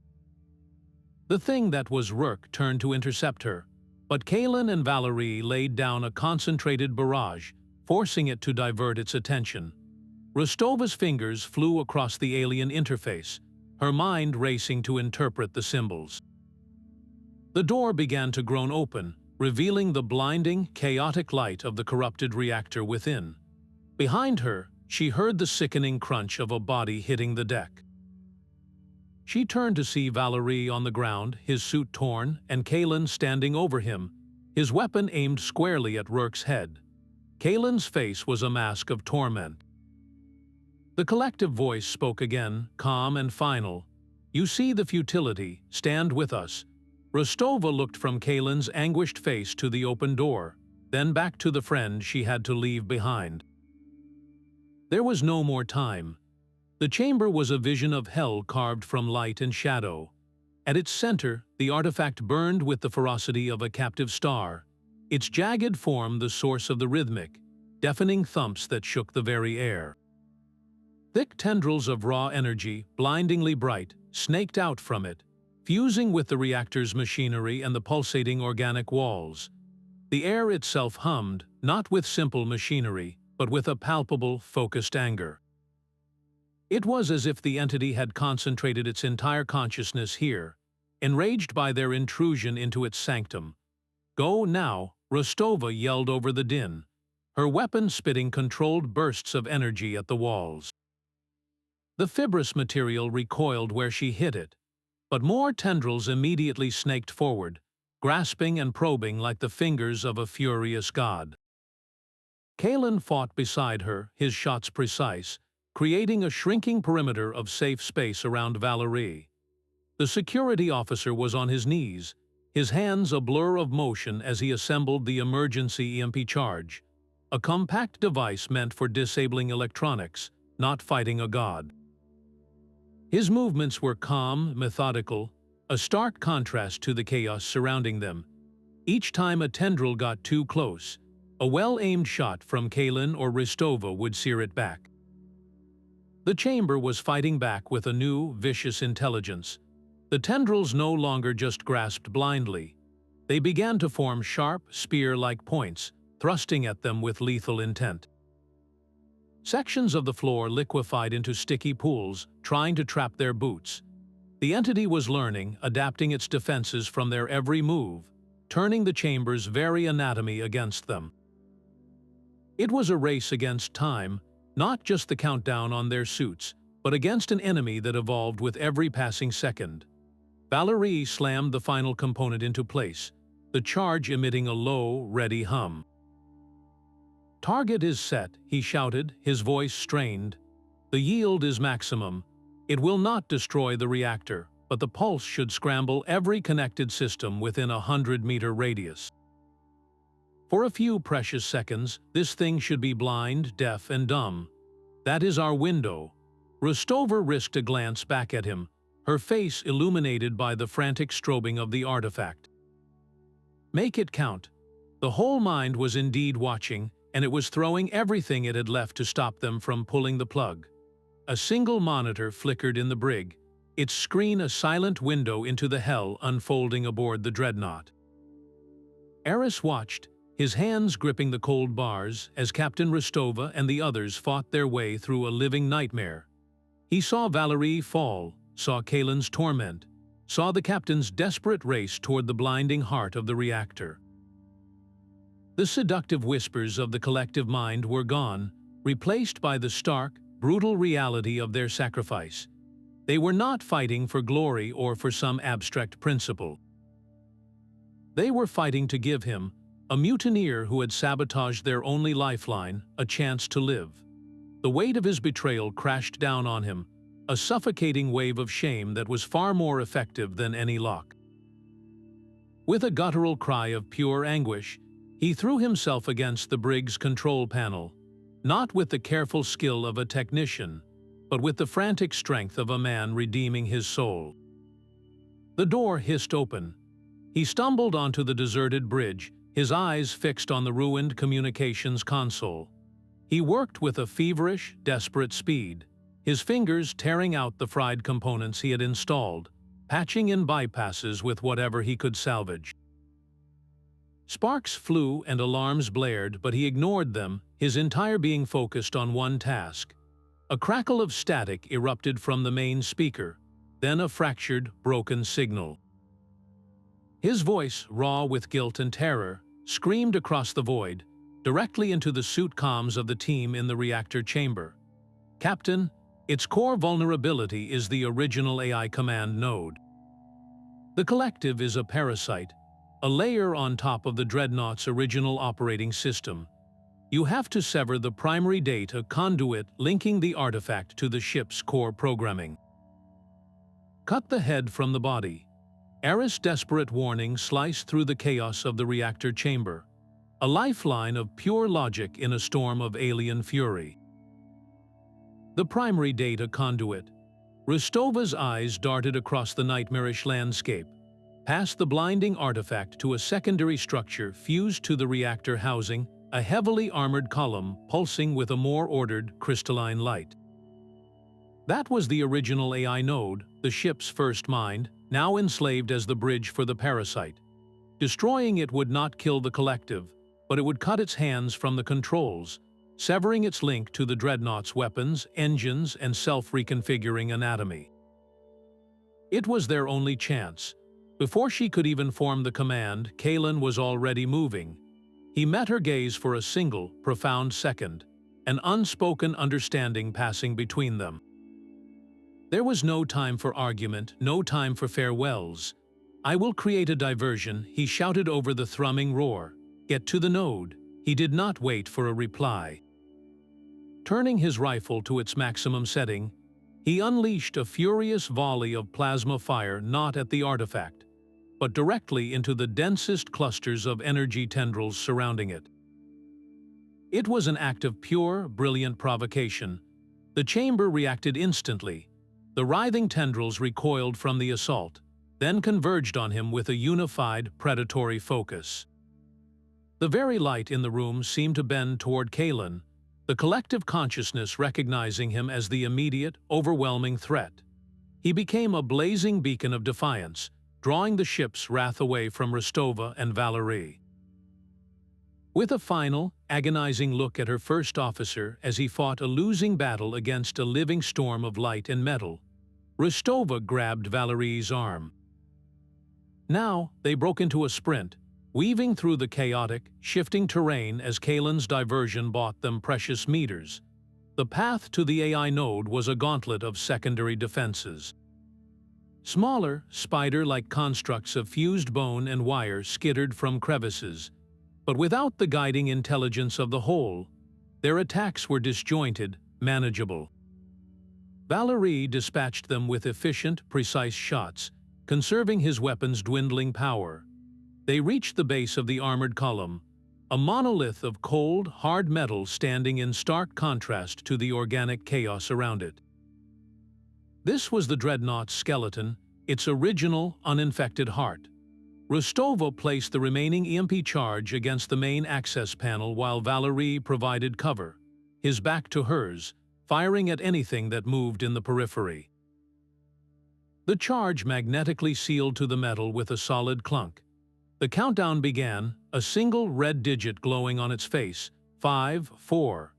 The thing that was Rirk turned to intercept her, but Kalin and Valerie laid down a concentrated barrage, forcing it to divert its attention. Rostova's fingers flew across the alien interface, her mind racing to interpret the symbols. The door began to groan open, revealing the blinding, chaotic light of the corrupted reactor within. Behind her, she heard the sickening crunch of a body hitting the deck. She turned to see Valerie on the ground, his suit torn, and Kalin standing over him, his weapon aimed squarely at Rirk's head. Kalin's face was a mask of torment. The collective voice spoke again, calm and final. "You see the futility, stand with us." Rostova looked from Kalin's anguished face to the open door, then back to the friend she had to leave behind. There was no more time. The chamber was a vision of hell carved from light and shadow. At its center, the artifact burned with the ferocity of a captive star, its jagged form the source of the rhythmic, deafening thumps that shook the very air. Thick tendrils of raw energy, blindingly bright, snaked out from it, fusing with the reactor's machinery and the pulsating organic walls. The air itself hummed, not with simple machinery, but with a palpable, focused anger. It was as if the entity had concentrated its entire consciousness here, enraged by their intrusion into its sanctum. "Go now," Rostova yelled over the din, her weapon spitting controlled bursts of energy at the walls. The fibrous material recoiled where she hit it, but more tendrils immediately snaked forward, grasping and probing like the fingers of a furious god. Kalin fought beside her, his shots precise, creating a shrinking perimeter of safe space around Valerie. The security officer was on his knees, his hands a blur of motion as he assembled the emergency EMP charge, a compact device meant for disabling electronics, not fighting a god. His movements were calm, methodical, a stark contrast to the chaos surrounding them. Each time a tendril got too close, a well-aimed shot from Kalin or Rostova would sear it back. The chamber was fighting back with a new, vicious intelligence. The tendrils no longer just grasped blindly. They began to form sharp, spear-like points, thrusting at them with lethal intent. Sections of the floor liquefied into sticky pools, trying to trap their boots. The entity was learning, adapting its defenses from their every move, turning the chamber's very anatomy against them. It was a race against time, not just the countdown on their suits, but against an enemy that evolved with every passing second. Valerie slammed the final component into place, the charge emitting a low, ready hum. "Target is set," he shouted, his voice strained. "The yield is maximum. It will not destroy the reactor, but the pulse should scramble every connected system within a 100-meter radius. For a few precious seconds, this thing should be blind, deaf, and dumb. That is our window." Rostova risked a glance back at him, her face illuminated by the frantic strobing of the artifact. Make it count. The whole mind was indeed watching, and it was throwing everything it had left to stop them from pulling the plug. A single monitor flickered in the brig, its screen a silent window into the hell unfolding aboard the Dreadnought. Eris watched, his hands gripping the cold bars, as Captain Rostova and the others fought their way through a living nightmare. He saw Valerie fall, saw Kalin's torment, saw the captain's desperate race toward the blinding heart of the reactor. The seductive whispers of the collective mind were gone, replaced by the stark, brutal reality of their sacrifice. They were not fighting for glory or for some abstract principle. They were fighting to give him, a mutineer who had sabotaged their only lifeline, a chance to live. The weight of his betrayal crashed down on him, a suffocating wave of shame that was far more effective than any lock. With a guttural cry of pure anguish, he threw himself against the brig's control panel, not with the careful skill of a technician, but with the frantic strength of a man redeeming his soul. The door hissed open. He stumbled onto the deserted bridge, his eyes fixed on the ruined communications console. He worked with a feverish, desperate speed, his fingers tearing out the fried components he had installed, patching in bypasses with whatever he could salvage. Sparks flew and alarms blared, but he ignored them, his entire being focused on one task. A crackle of static erupted from the main speaker, then a fractured, broken signal. His voice, raw with guilt and terror, screamed across the void, directly into the suit comms of the team in the reactor chamber. "Captain, its core vulnerability is the original AI command node. The collective is a parasite, a layer on top of the Dreadnought's original operating system. You have to sever the primary data conduit linking the artifact to the ship's core programming. Cut the head from the body." Eris' desperate warning sliced through the chaos of the reactor chamber, a lifeline of pure logic in a storm of alien fury. The primary data conduit. Rostova's eyes darted across the nightmarish landscape, past the blinding artifact to a secondary structure fused to the reactor housing, a heavily armored column pulsing with a more ordered, crystalline light. That was the original AI node, the ship's first mind, now enslaved as the bridge for the parasite. Destroying it would not kill the collective, but it would cut its hands from the controls, severing its link to the Dreadnought's weapons, engines, and self-reconfiguring anatomy. It was their only chance. Before she could even form the command, Kalin was already moving. He met her gaze for a single, profound second, an unspoken understanding passing between them. There was no time for argument, no time for farewells. "I will create a diversion," he shouted over the thrumming roar. "Get to the node." He did not wait for a reply. Turning his rifle to its maximum setting, he unleashed a furious volley of plasma fire not at the artifact, but directly into the densest clusters of energy tendrils surrounding it. It was an act of pure, brilliant provocation. The chamber reacted instantly. The writhing tendrils recoiled from the assault, then converged on him with a unified, predatory focus. The very light in the room seemed to bend toward Kalin, the collective consciousness recognizing him as the immediate, overwhelming threat. He became a blazing beacon of defiance, drawing the ship's wrath away from Rostova and Valerie. With a final, agonizing look at her first officer as he fought a losing battle against a living storm of light and metal, Rostova grabbed Valerie's arm. Now, they broke into a sprint, weaving through the chaotic, shifting terrain as Kalin's diversion bought them precious meters. The path to the AI node was a gauntlet of secondary defenses. Smaller, spider-like constructs of fused bone and wire skittered from crevices, but without the guiding intelligence of the whole, their attacks were disjointed, manageable. Valerie dispatched them with efficient, precise shots, conserving his weapon's dwindling power. They reached the base of the armored column, a monolith of cold, hard metal standing in stark contrast to the organic chaos around it. This was the Dreadnought's skeleton, its original, uninfected heart. Rostova placed the remaining EMP charge against the main access panel while Valerie provided cover, his back to hers, firing at anything that moved in the periphery. The charge magnetically sealed to the metal with a solid clunk. The countdown began, a single red digit glowing on its face, 5, 4.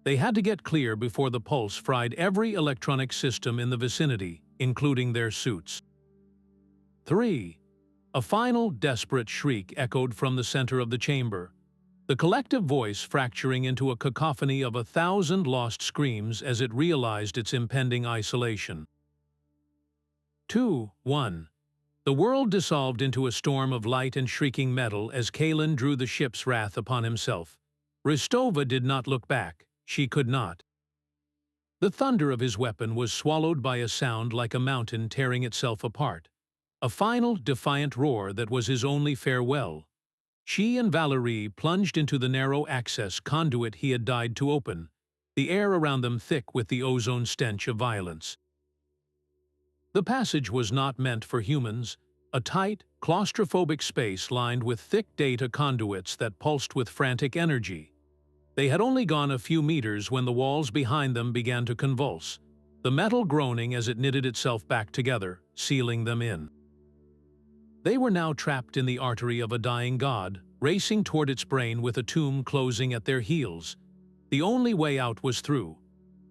They had to get clear before the pulse fried every electronic system in the vicinity, including their suits. 3. A final, desperate shriek echoed from the center of the chamber, the collective voice fracturing into a cacophony of 1,000 lost screams as it realized its impending isolation. 2, 1. The world dissolved into a storm of light and shrieking metal as Kalin drew the ship's wrath upon himself. Rostova did not look back. She could not. The thunder of his weapon was swallowed by a sound like a mountain tearing itself apart. A final, defiant roar that was his only farewell. She and Valerie plunged into the narrow access conduit he had died to open, the air around them thick with the ozone stench of violence. The passage was not meant for humans, a tight, claustrophobic space lined with thick data conduits that pulsed with frantic energy. They had only gone a few meters when the walls behind them began to convulse, the metal groaning as it knitted itself back together, sealing them in. They were now trapped in the artery of a dying god, racing toward its brain with a tomb closing at their heels. The only way out was through.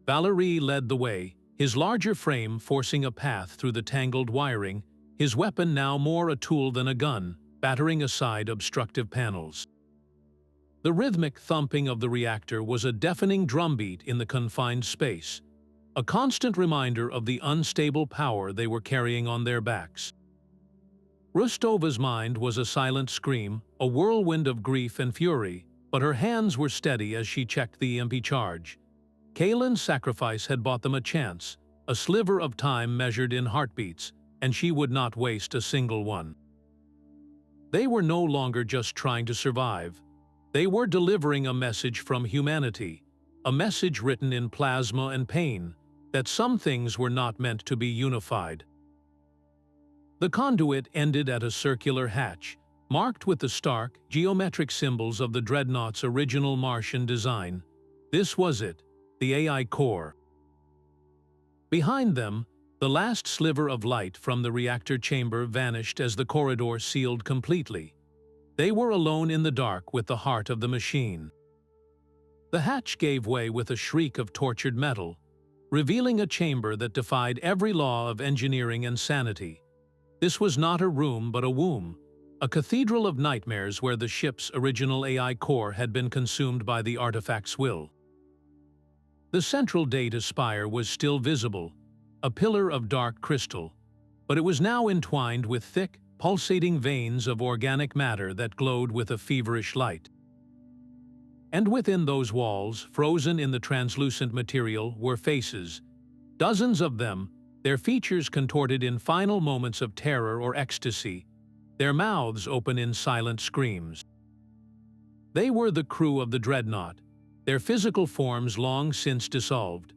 Valerie led the way, his larger frame forcing a path through the tangled wiring, his weapon now more a tool than a gun, battering aside obstructive panels. The rhythmic thumping of the reactor was a deafening drumbeat in the confined space, a constant reminder of the unstable power they were carrying on their backs. Rostova's mind was a silent scream, a whirlwind of grief and fury, but her hands were steady as she checked the EMP charge. Kalin's sacrifice had bought them a chance, a sliver of time measured in heartbeats, and she would not waste a single one. They were no longer just trying to survive. They were delivering a message from humanity, a message written in plasma and pain, that some things were not meant to be unified. The conduit ended at a circular hatch, marked with the stark, geometric symbols of the Dreadnought's original Martian design. This was it, the AI core. Behind them, the last sliver of light from the reactor chamber vanished as the corridor sealed completely. They were alone in the dark with the heart of the machine. The hatch gave way with a shriek of tortured metal, revealing a chamber that defied every law of engineering and sanity. This was not a room but a womb, a cathedral of nightmares where the ship's original AI core had been consumed by the artifact's will. The central data spire was still visible, a pillar of dark crystal, but it was now entwined with thick, pulsating veins of organic matter that glowed with a feverish light. And within those walls, frozen in the translucent material, were faces, dozens of them, their features contorted in final moments of terror or ecstasy, their mouths open in silent screams. They were the crew of the Dreadnought, their physical forms long since dissolved,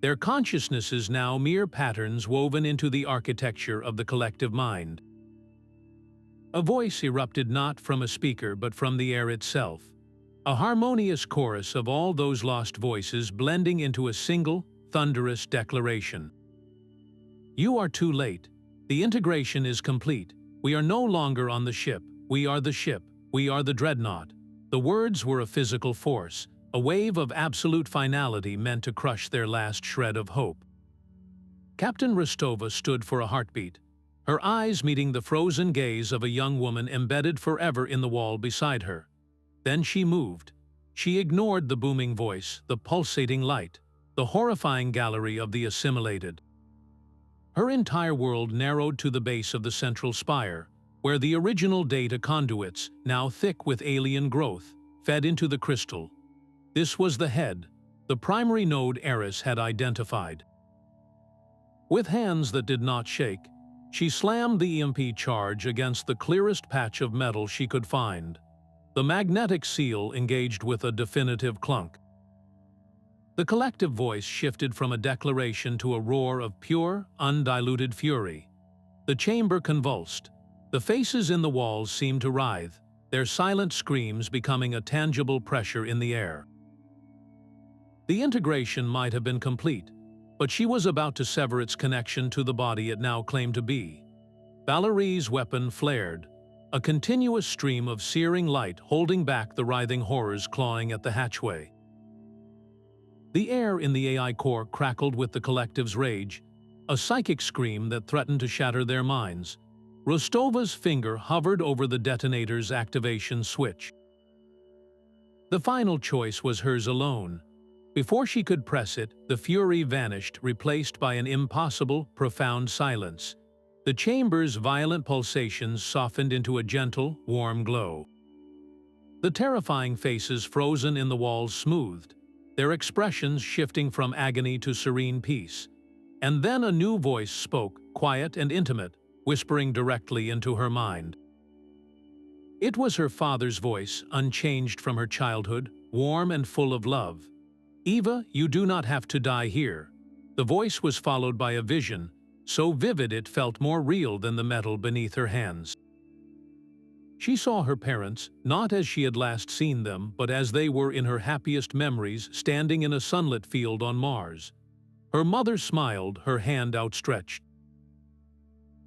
their consciousnesses now mere patterns woven into the architecture of the collective mind. A voice erupted not from a speaker but from the air itself, a harmonious chorus of all those lost voices blending into a single, thunderous declaration. You are too late. The integration is complete. We are no longer on the ship. We are the ship. We are the Dreadnought. The words were a physical force, a wave of absolute finality meant to crush their last shred of hope. Captain Rostova stood for a heartbeat, her eyes meeting the frozen gaze of a young woman embedded forever in the wall beside her. Then she moved. She ignored the booming voice, the pulsating light, the horrifying gallery of the Assimilated. Her entire world narrowed to the base of the central spire, where the original data conduits, now thick with alien growth, fed into the crystal. This was the head, the primary node Eris had identified. With hands that did not shake, she slammed the EMP charge against the clearest patch of metal she could find. The magnetic seal engaged with a definitive clunk. The collective voice shifted from a declaration to a roar of pure, undiluted fury. The chamber convulsed. The faces in the walls seemed to writhe, their silent screams becoming a tangible pressure in the air. The integration might have been complete, but she was about to sever its connection to the body it now claimed to be. Valerie's weapon flared, a continuous stream of searing light holding back the writhing horrors clawing at the hatchway. The air in the AI core crackled with the collective's rage, a psychic scream that threatened to shatter their minds. Rostova's finger hovered over the detonator's activation switch. The final choice was hers alone. Before she could press it, the fury vanished, replaced by an impossible, profound silence. The chamber's violent pulsations softened into a gentle, warm glow. The terrifying faces frozen in the walls smoothed, their expressions shifting from agony to serene peace. And then a new voice spoke, quiet and intimate, whispering directly into her mind. It was her father's voice, unchanged from her childhood, warm and full of love. "Eva, you do not have to die here." The voice was followed by a vision, so vivid it felt more real than the metal beneath her hands. She saw her parents, not as she had last seen them, but as they were in her happiest memories, standing in a sunlit field on Mars. Her mother smiled, her hand outstretched.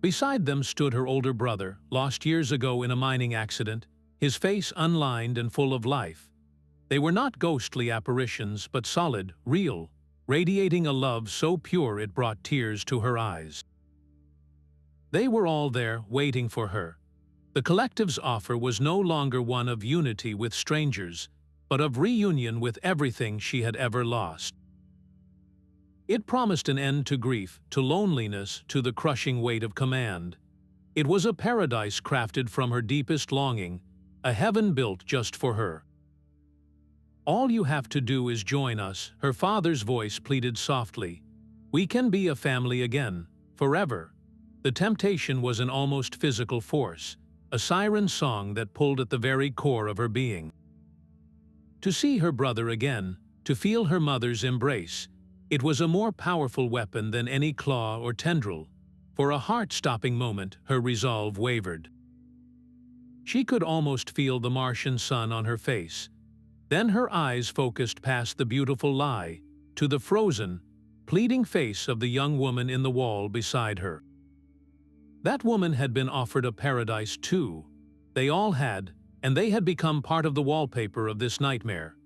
Beside them stood her older brother, lost years ago in a mining accident, his face unlined and full of life. They were not ghostly apparitions, but solid, real, radiating a love so pure it brought tears to her eyes. They were all there, waiting for her. The collective's offer was no longer one of unity with strangers, but of reunion with everything she had ever lost. It promised an end to grief, to loneliness, to the crushing weight of command. It was a paradise crafted from her deepest longing, a heaven built just for her. "All you have to do is join us," her father's voice pleaded softly. "We can be a family again, forever." The temptation was an almost physical force, a siren song that pulled at the very core of her being. To see her brother again, to feel her mother's embrace, it was a more powerful weapon than any claw or tendril. For a heart-stopping moment, her resolve wavered. She could almost feel the Martian sun on her face. Then her eyes focused past the beautiful lie, to the frozen, pleading face of the young woman in the wall beside her. That woman had been offered a paradise too. They all had, and they had become part of the wallpaper of this nightmare.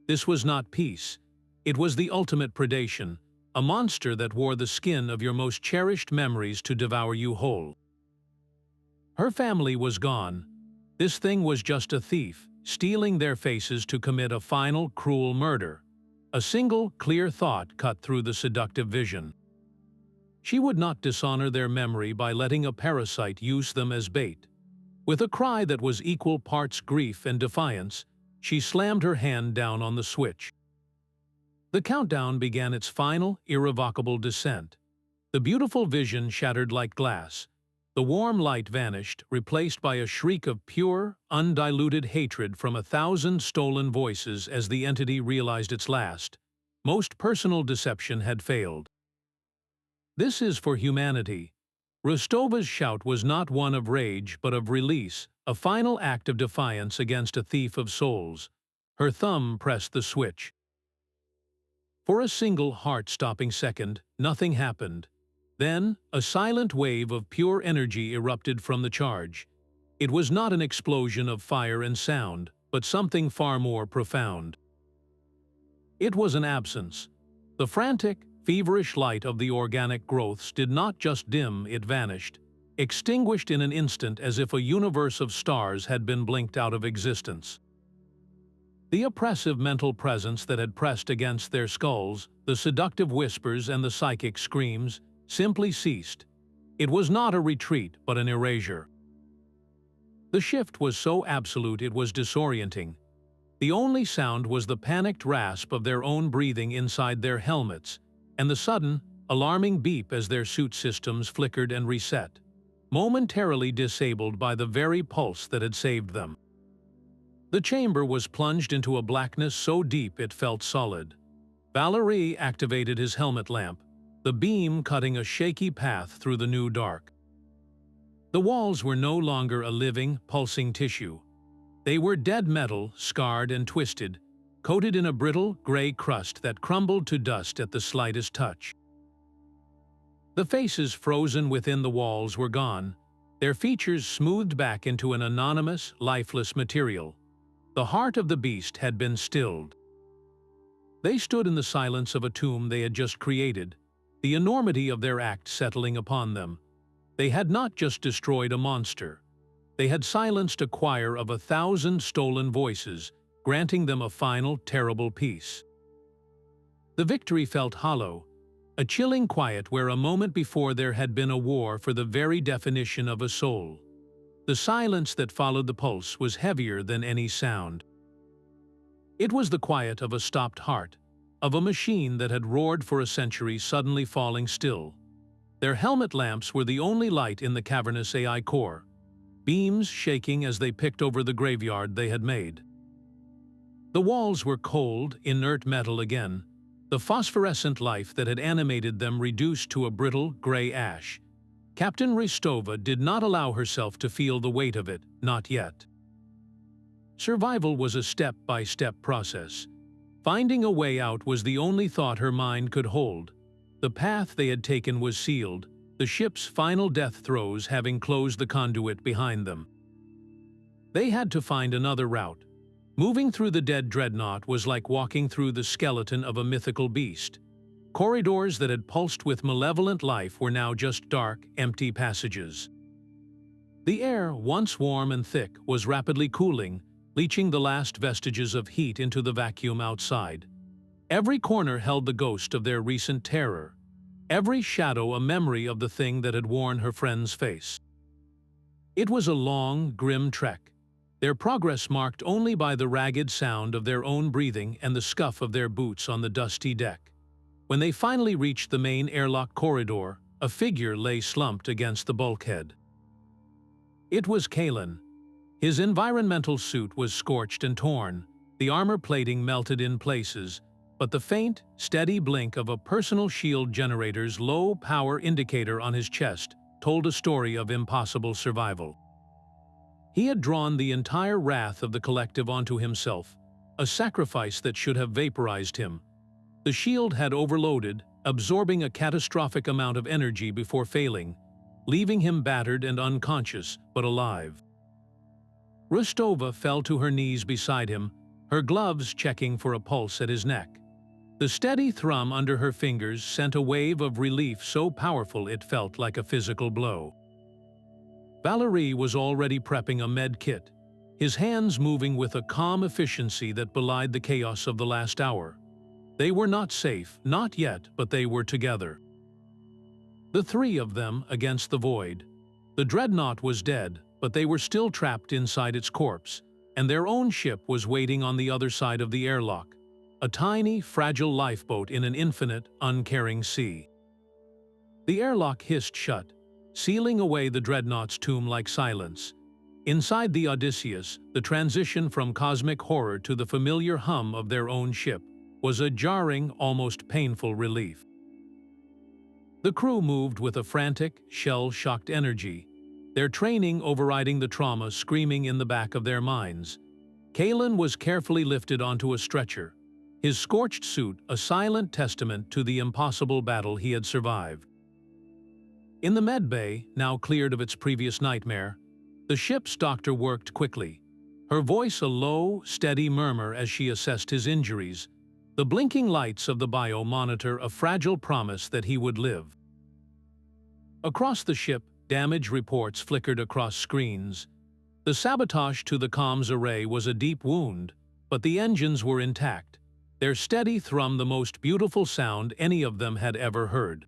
This was not peace. It was the ultimate predation, a monster that wore the skin of your most cherished memories to devour you whole. Her family was gone. This thing was just a thief, stealing their faces to commit a final, cruel murder. A single, clear thought cut through the seductive vision. She would not dishonor their memory by letting a parasite use them as bait. With a cry that was equal parts grief and defiance, she slammed her hand down on the switch. The countdown began its final, irrevocable descent. The beautiful vision shattered like glass. The warm light vanished, replaced by a shriek of pure, undiluted hatred from 1,000 stolen voices as the entity realized its last, most personal deception had failed. "This is for humanity." Rostova's shout was not one of rage but of release, a final act of defiance against a thief of souls. Her thumb pressed the switch. For a single heart-stopping second, nothing happened. Then, a silent wave of pure energy erupted from the charge. It was not an explosion of fire and sound, but something far more profound. It was an absence. The frantic, feverish light of the organic growths did not just dim, it vanished, extinguished in an instant as if a universe of stars had been blinked out of existence. The oppressive mental presence that had pressed against their skulls, the seductive whispers and the psychic screams, simply ceased. It was not a retreat, but an erasure. The shift was so absolute it was disorienting. The only sound was the panicked rasp of their own breathing inside their helmets, and the sudden, alarming beep as their suit systems flickered and reset, momentarily disabled by the very pulse that had saved them. The chamber was plunged into a blackness so deep it felt solid. Valerie activated his helmet lamp, the beam cutting a shaky path through the new dark. The walls were no longer a living, pulsing tissue. They were dead metal, scarred and twisted, coated in a brittle, gray crust that crumbled to dust at the slightest touch. The faces frozen within the walls were gone, their features smoothed back into an anonymous, lifeless material. The heart of the beast had been stilled. They stood in the silence of a tomb they had just created, the enormity of their act settling upon them. They had not just destroyed a monster. They had silenced a choir of 1,000 stolen voices, granting them a final, terrible peace. The victory felt hollow, a chilling quiet where a moment before there had been a war for the very definition of a soul. The silence that followed the pulse was heavier than any sound. It was the quiet of a stopped heart, of a machine that had roared for a century suddenly falling still. Their helmet lamps were the only light in the cavernous AI core, beams shaking as they picked over the graveyard they had made. The walls were cold, inert metal again, the phosphorescent life that had animated them reduced to a brittle, gray ash. Captain Rostova did not allow herself to feel the weight of it, not yet. Survival was a step-by-step process. Finding a way out was the only thought her mind could hold. The path they had taken was sealed, the ship's final death throes having closed the conduit behind them. They had to find another route. Moving through the dead dreadnought was like walking through the skeleton of a mythical beast. Corridors that had pulsed with malevolent life were now just dark, empty passages. The air, once warm and thick, was rapidly cooling, leaching the last vestiges of heat into the vacuum outside. Every corner held the ghost of their recent terror, every shadow a memory of the thing that had worn her friend's face. It was a long, grim trek, their progress marked only by the ragged sound of their own breathing and the scuff of their boots on the dusty deck. When they finally reached the main airlock corridor, a figure lay slumped against the bulkhead. It was Kalin. His environmental suit was scorched and torn, the armor plating melted in places, but the faint, steady blink of a personal shield generator's low-power indicator on his chest told a story of impossible survival. He had drawn the entire wrath of the collective onto himself, a sacrifice that should have vaporized him. The shield had overloaded, absorbing a catastrophic amount of energy before failing, leaving him battered and unconscious, but alive. Rostova fell to her knees beside him, her gloves checking for a pulse at his neck. The steady thrum under her fingers sent a wave of relief so powerful it felt like a physical blow. Valerie was already prepping a med kit, his hands moving with a calm efficiency that belied the chaos of the last hour. They were not safe, not yet, but they were together. The three of them against the void. The Dreadnought was dead, but they were still trapped inside its corpse, and their own ship was waiting on the other side of the airlock, a tiny, fragile lifeboat in an infinite, uncaring sea. The airlock hissed shut, sealing away the Dreadnought's tomb-like silence. Inside the Odysseus, the transition from cosmic horror to the familiar hum of their own ship was a jarring, almost painful relief. The crew moved with a frantic, shell-shocked energy, their training overriding the trauma screaming in the back of their minds. Kalin was carefully lifted onto a stretcher, his scorched suit a silent testament to the impossible battle he had survived. In the med bay, now cleared of its previous nightmare, the ship's doctor worked quickly, her voice a low, steady murmur as she assessed his injuries, the blinking lights of the bio-monitor a fragile promise that he would live. Across the ship, damage reports flickered across screens. The sabotage to the comms array was a deep wound, but the engines were intact, their steady thrum the most beautiful sound any of them had ever heard.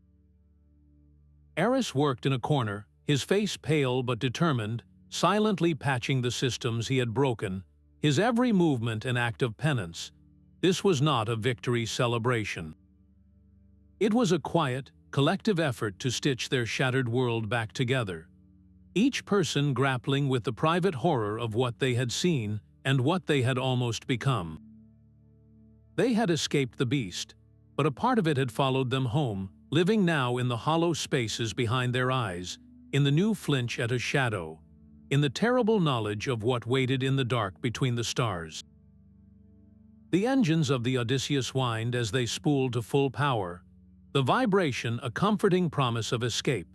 Eris worked in a corner, his face pale but determined, silently patching the systems he had broken, his every movement an act of penance. This was not a victory celebration. It was a quiet, collective effort to stitch their shattered world back together, each person grappling with the private horror of what they had seen and what they had almost become. They had escaped the beast, but a part of it had followed them home, living now in the hollow spaces behind their eyes, in the new flinch at a shadow, in the terrible knowledge of what waited in the dark between the stars. The engines of the Odysseus whined as they spooled to full power, the vibration a comforting promise of escape.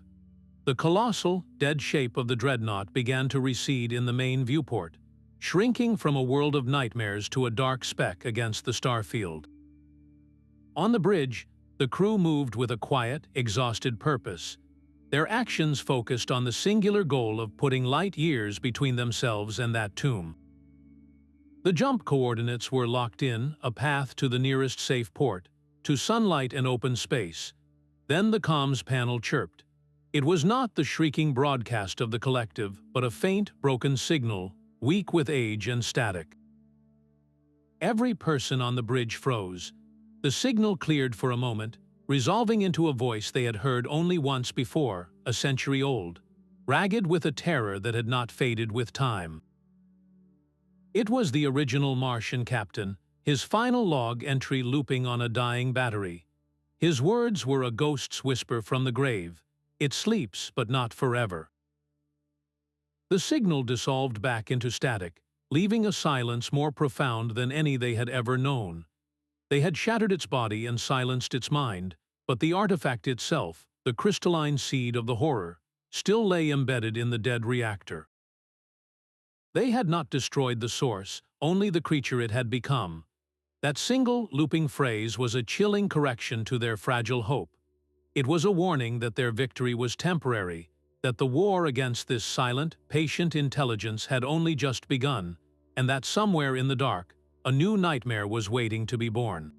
The colossal, dead shape of the Dreadnought began to recede in the main viewport, shrinking from a world of nightmares to a dark speck against the starfield. On the bridge, the crew moved with a quiet, exhausted purpose, their actions focused on the singular goal of putting light years between themselves and that tomb. The jump coordinates were locked in, a path to the nearest safe port, to sunlight and open space. Then the comms panel chirped. It was not the shrieking broadcast of the collective, but a faint, broken signal, weak with age and static. Every person on the bridge froze. The signal cleared for a moment, resolving into a voice they had heard only once before, a century old, ragged with a terror that had not faded with time. It was the original Martian captain, his final log entry looping on a dying battery. His words were a ghost's whisper from the grave. It sleeps, but not forever. The signal dissolved back into static, leaving a silence more profound than any they had ever known. They had shattered its body and silenced its mind, but the artifact itself, the crystalline seed of the horror, still lay embedded in the dead reactor. They had not destroyed the source, only the creature it had become. That single, looping phrase was a chilling correction to their fragile hope. It was a warning that their victory was temporary, that the war against this silent, patient intelligence had only just begun, and that somewhere in the dark, a new nightmare was waiting to be born.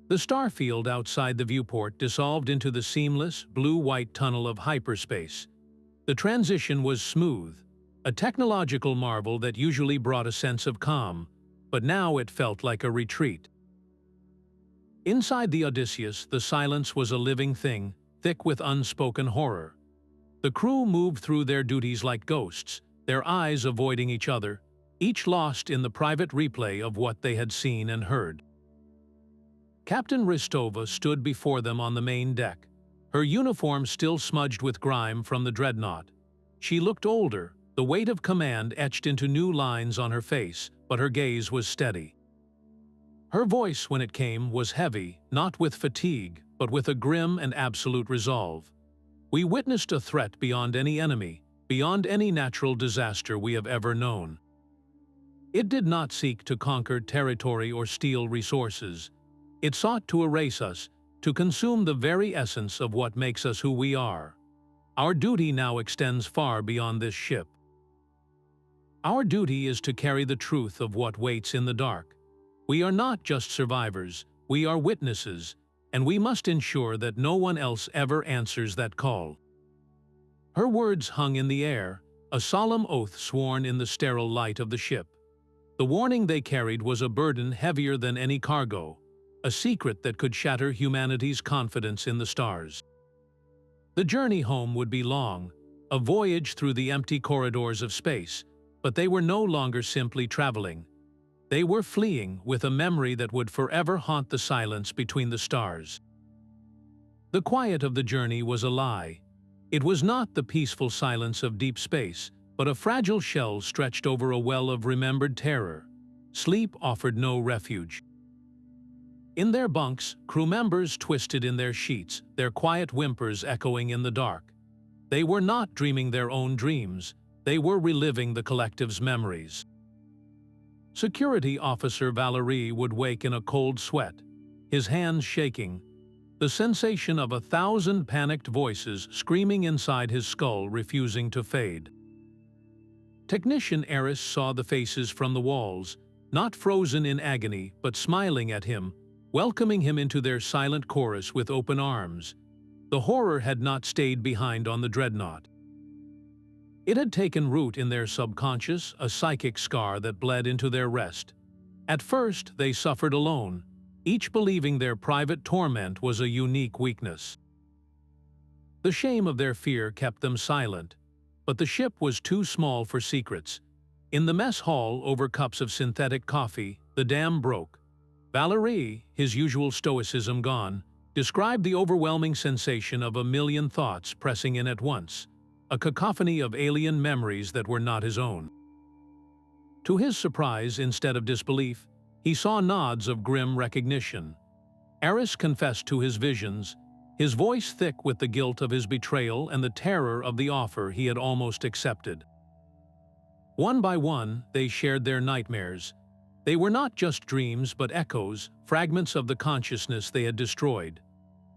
The starfield outside the viewport dissolved into the seamless, blue-white tunnel of hyperspace. The transition was smooth, a technological marvel that usually brought a sense of calm, but now it felt like a retreat. Inside the Odysseus, the silence was a living thing, thick with unspoken horror. The crew moved through their duties like ghosts, their eyes avoiding each other, each lost in the private replay of what they had seen and heard. Captain Rostova stood before them on the main deck, her uniform still smudged with grime from the Dreadnought. She looked older, the weight of command etched into new lines on her face, but her gaze was steady. Her voice, when it came, was heavy, not with fatigue, but with a grim and absolute resolve. We witnessed a threat beyond any enemy, beyond any natural disaster we have ever known. It did not seek to conquer territory or steal resources. It sought to erase us, to consume the very essence of what makes us who we are. Our duty now extends far beyond this ship. Our duty is to carry the truth of what waits in the dark. We are not just survivors, we are witnesses, and we must ensure that no one else ever answers that call. Her words hung in the air, a solemn oath sworn in the sterile light of the ship. The warning they carried was a burden heavier than any cargo, a secret that could shatter humanity's confidence in the stars. The journey home would be long, a voyage through the empty corridors of space, but they were no longer simply traveling. They were fleeing with a memory that would forever haunt the silence between the stars. The quiet of the journey was a lie. It was not the peaceful silence of deep space, but a fragile shell stretched over a well of remembered terror. Sleep offered no refuge. In their bunks, crew members twisted in their sheets, their quiet whimpers echoing in the dark. They were not dreaming their own dreams, they were reliving the collective's memories. Security Officer Valerie would wake in a cold sweat, his hands shaking, the sensation of 1,000 panicked voices screaming inside his skull refusing to fade. Technician Eris saw the faces from the walls, not frozen in agony but smiling at him, welcoming him into their silent chorus with open arms. The horror had not stayed behind on the Dreadnought. It had taken root in their subconscious, a psychic scar that bled into their rest. At first, they suffered alone, each believing their private torment was a unique weakness. The shame of their fear kept them silent, but the ship was too small for secrets. In the mess hall, over cups of synthetic coffee, the dam broke. Valerie, his usual stoicism gone, described the overwhelming sensation of a million thoughts pressing in at once, a cacophony of alien memories that were not his own. To his surprise, instead of disbelief, he saw nods of grim recognition. Eris confessed to his visions, his voice thick with the guilt of his betrayal and the terror of the offer he had almost accepted. One by one, they shared their nightmares. They were not just dreams but echoes, fragments of the consciousness they had destroyed.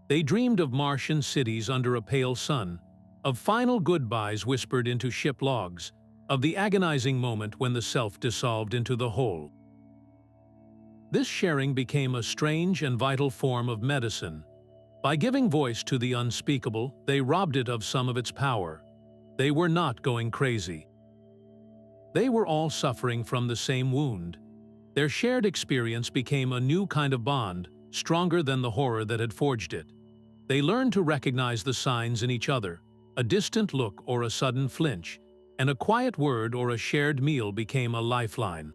They dreamed of Martian cities under a pale sun, of final goodbyes whispered into ship logs, of the agonizing moment when the self dissolved into the whole. This sharing became a strange and vital form of medicine. By giving voice to the unspeakable, they robbed it of some of its power. They were not going crazy. They were all suffering from the same wound. Their shared experience became a new kind of bond, stronger than the horror that had forged it. They learned to recognize the signs in each other. A distant look or a sudden flinch, and a quiet word or a shared meal became a lifeline.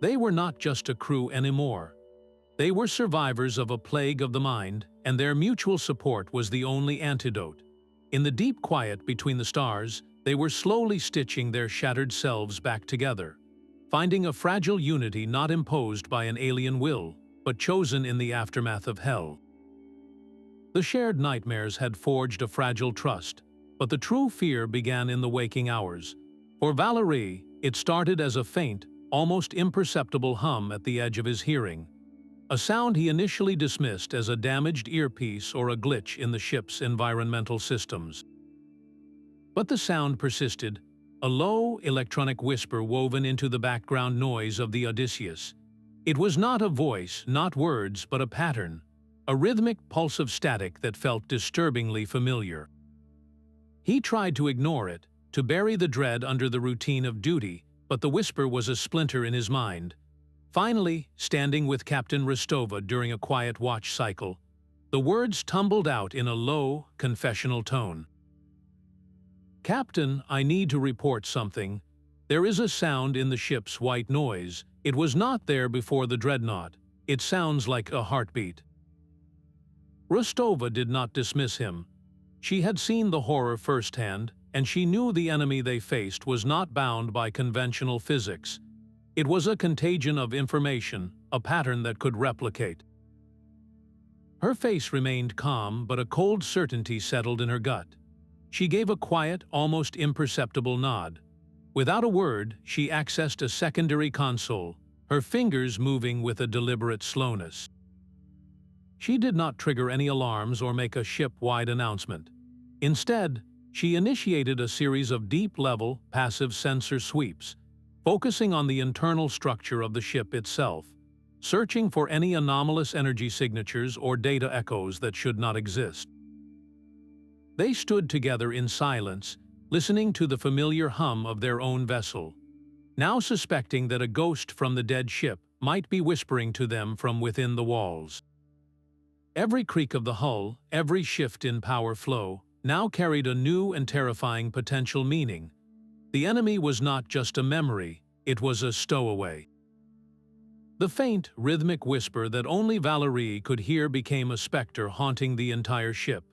They were not just a crew anymore. They were survivors of a plague of the mind, and their mutual support was the only antidote. In the deep quiet between the stars, they were slowly stitching their shattered selves back together, finding a fragile unity not imposed by an alien will, but chosen in the aftermath of hell. The shared nightmares had forged a fragile trust, but the true fear began in the waking hours. For Valerie, it started as a faint, almost imperceptible hum at the edge of his hearing, a sound he initially dismissed as a damaged earpiece or a glitch in the ship's environmental systems. But the sound persisted, a low, electronic whisper woven into the background noise of the Odysseus. It was not a voice, not words, but a pattern, a rhythmic pulse of static that felt disturbingly familiar. He tried to ignore it, to bury the dread under the routine of duty, but the whisper was a splinter in his mind. Finally, standing with Captain Rostova during a quiet watch cycle, the words tumbled out in a low, confessional tone. "Captain, I need to report something. There is a sound in the ship's white noise. It was not there before the Dreadnought. It sounds like a heartbeat." Rostova did not dismiss him. She had seen the horror firsthand, and she knew the enemy they faced was not bound by conventional physics. It was a contagion of information, a pattern that could replicate. Her face remained calm, but a cold certainty settled in her gut. She gave a quiet, almost imperceptible nod. Without a word, she accessed a secondary console, her fingers moving with a deliberate slowness. She did not trigger any alarms or make a ship-wide announcement. Instead, she initiated a series of deep-level, passive sensor sweeps, focusing on the internal structure of the ship itself, searching for any anomalous energy signatures or data echoes that should not exist. They stood together in silence, listening to the familiar hum of their own vessel, now suspecting that a ghost from the dead ship might be whispering to them from within the walls. Every creak of the hull, every shift in power flow, now carried a new and terrifying potential meaning. The enemy was not just a memory, it was a stowaway. The faint, rhythmic whisper that only Valerie could hear became a specter haunting the entire ship.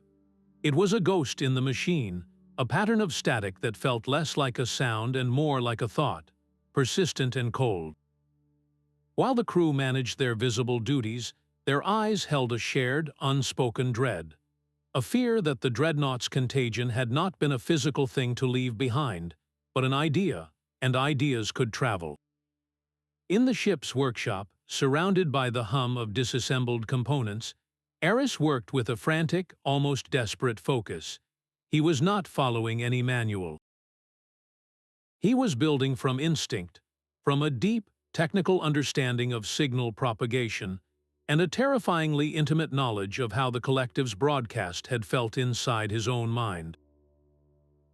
It was a ghost in the machine, a pattern of static that felt less like a sound and more like a thought, persistent and cold. While the crew managed their visible duties, their eyes held a shared, unspoken dread, a fear that the Dreadnought's contagion had not been a physical thing to leave behind, but an idea, and ideas could travel. In the ship's workshop, surrounded by the hum of disassembled components, Eris worked with a frantic, almost desperate focus. He was not following any manual. He was building from instinct, from a deep, technical understanding of signal propagation, and a terrifyingly intimate knowledge of how the collective's broadcast had felt inside his own mind.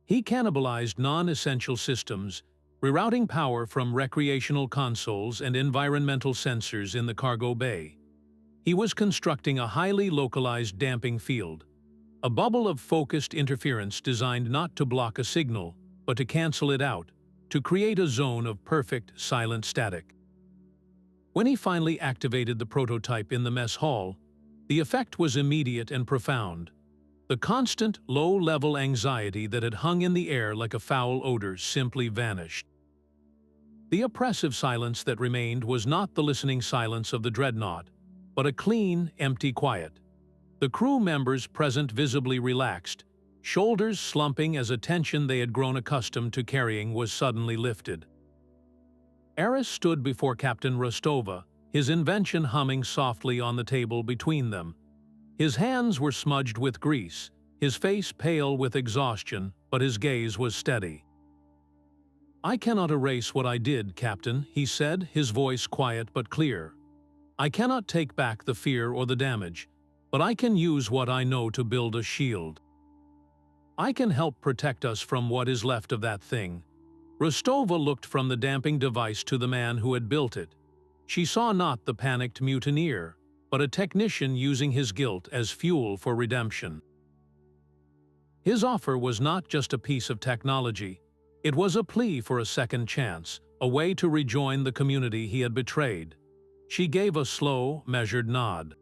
He cannibalized non-essential systems, rerouting power from recreational consoles and environmental sensors in the cargo bay. He was constructing a highly localized damping field, a bubble of focused interference designed not to block a signal, but to cancel it out, to create a zone of perfect, silent static. When he finally activated the prototype in the mess hall, the effect was immediate and profound. The constant, low-level anxiety that had hung in the air like a foul odor simply vanished. The oppressive silence that remained was not the listening silence of the Dreadnought, but a clean, empty quiet. The crew members present visibly relaxed, shoulders slumping as a tension they had grown accustomed to carrying was suddenly lifted. Eris stood before Captain Rostova, his invention humming softly on the table between them. His hands were smudged with grease, his face pale with exhaustion, but his gaze was steady. "I cannot erase what I did, Captain," he said, his voice quiet but clear. "I cannot take back the fear or the damage, but I can use what I know to build a shield. I can help protect us from what is left of that thing." Rostova looked from the damping device to the man who had built it. She saw not the panicked mutineer, but a technician using his guilt as fuel for redemption. His offer was not just a piece of technology. It was a plea for a second chance, a way to rejoin the community he had betrayed. She gave a slow, measured nod.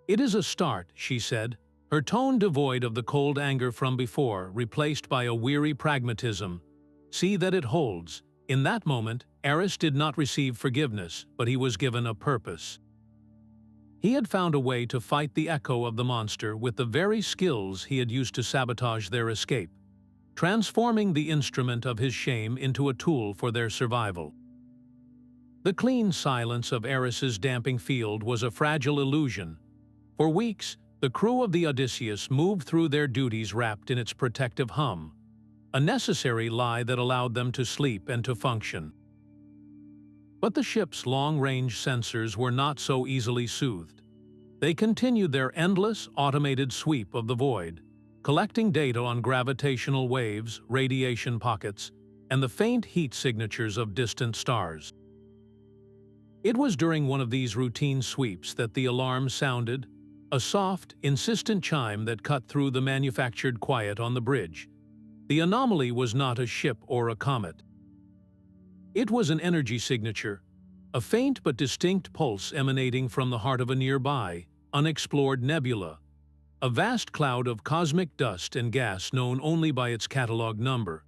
"It is a start," she said, her tone devoid of the cold anger from before, replaced by a weary pragmatism. "See that it holds." In that moment, Eris did not receive forgiveness, but he was given a purpose. He had found a way to fight the echo of the monster with the very skills he had used to sabotage their escape, transforming the instrument of his shame into a tool for their survival. The clean silence of Eris's damping field was a fragile illusion. For weeks, the crew of the Odysseus moved through their duties wrapped in its protective hum, a necessary lie that allowed them to sleep and to function. But the ship's long-range sensors were not so easily soothed. They continued their endless, automated sweep of the void, collecting data on gravitational waves, radiation pockets, and the faint heat signatures of distant stars. It was during one of these routine sweeps that the alarm sounded, a soft, insistent chime that cut through the manufactured quiet on the bridge. The anomaly was not a ship or a comet. It was an energy signature, a faint but distinct pulse emanating from the heart of a nearby, unexplored nebula, a vast cloud of cosmic dust and gas known only by its catalog number.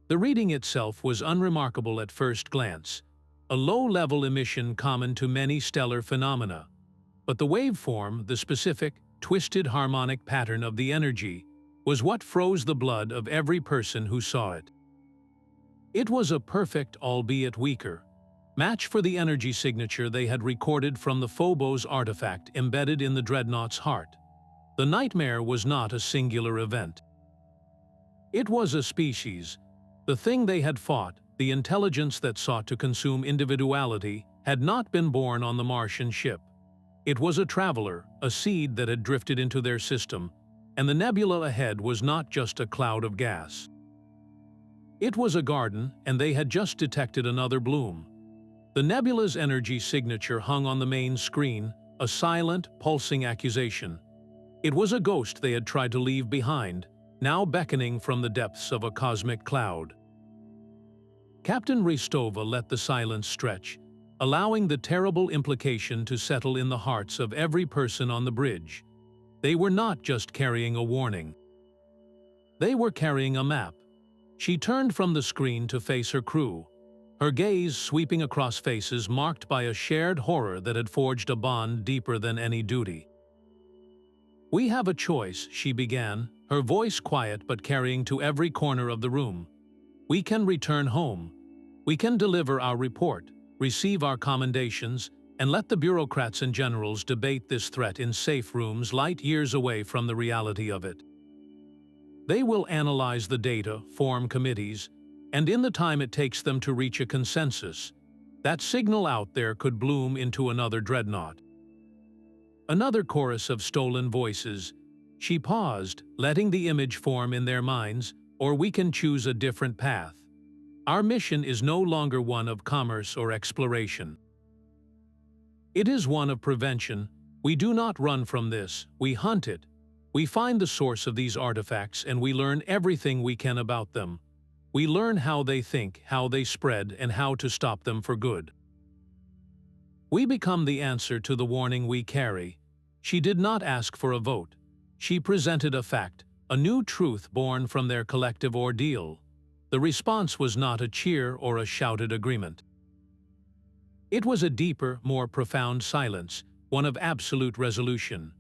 The reading itself was unremarkable at first glance, a low-level emission common to many stellar phenomena, but the waveform, the specific, twisted harmonic pattern of the energy, was what froze the blood of every person who saw it. It was a perfect, albeit weaker, match for the energy signature they had recorded from the Phobos artifact embedded in the Dreadnought's heart. The nightmare was not a singular event. It was a species. The thing they had fought, the intelligence that sought to consume individuality, had not been born on the Martian ship. It was a traveler, a seed that had drifted into their system, and the nebula ahead was not just a cloud of gas. It was a garden, and they had just detected another bloom. The nebula's energy signature hung on the main screen, a silent, pulsing accusation. It was a ghost they had tried to leave behind, now beckoning from the depths of a cosmic cloud. Captain Rostova let the silence stretch, allowing the terrible implication to settle in the hearts of every person on the bridge. They were not just carrying a warning. They were carrying a map. She turned from the screen to face her crew, her gaze sweeping across faces marked by a shared horror that had forged a bond deeper than any duty. "We have a choice," she began, her voice quiet but carrying to every corner of the room. "We can return home. We can deliver our report, receive our commendations, and let the bureaucrats and generals debate this threat in safe rooms light years away from the reality of it. They will analyze the data, form committees, and in the time it takes them to reach a consensus, that signal out there could bloom into another dreadnought." Another chorus of stolen voices. She paused, letting the image form in their minds, "Or we can choose a different path. Our mission is no longer one of commerce or exploration. It is one of prevention. We do not run from this, we hunt it. We find the source of these artifacts and we learn everything we can about them. We learn how they think, how they spread, and how to stop them for good. We become the answer to the warning we carry." She did not ask for a vote. She presented a fact, a new truth born from their collective ordeal. The response was not a cheer or a shouted agreement. It was a deeper, more profound silence, one of absolute resolution.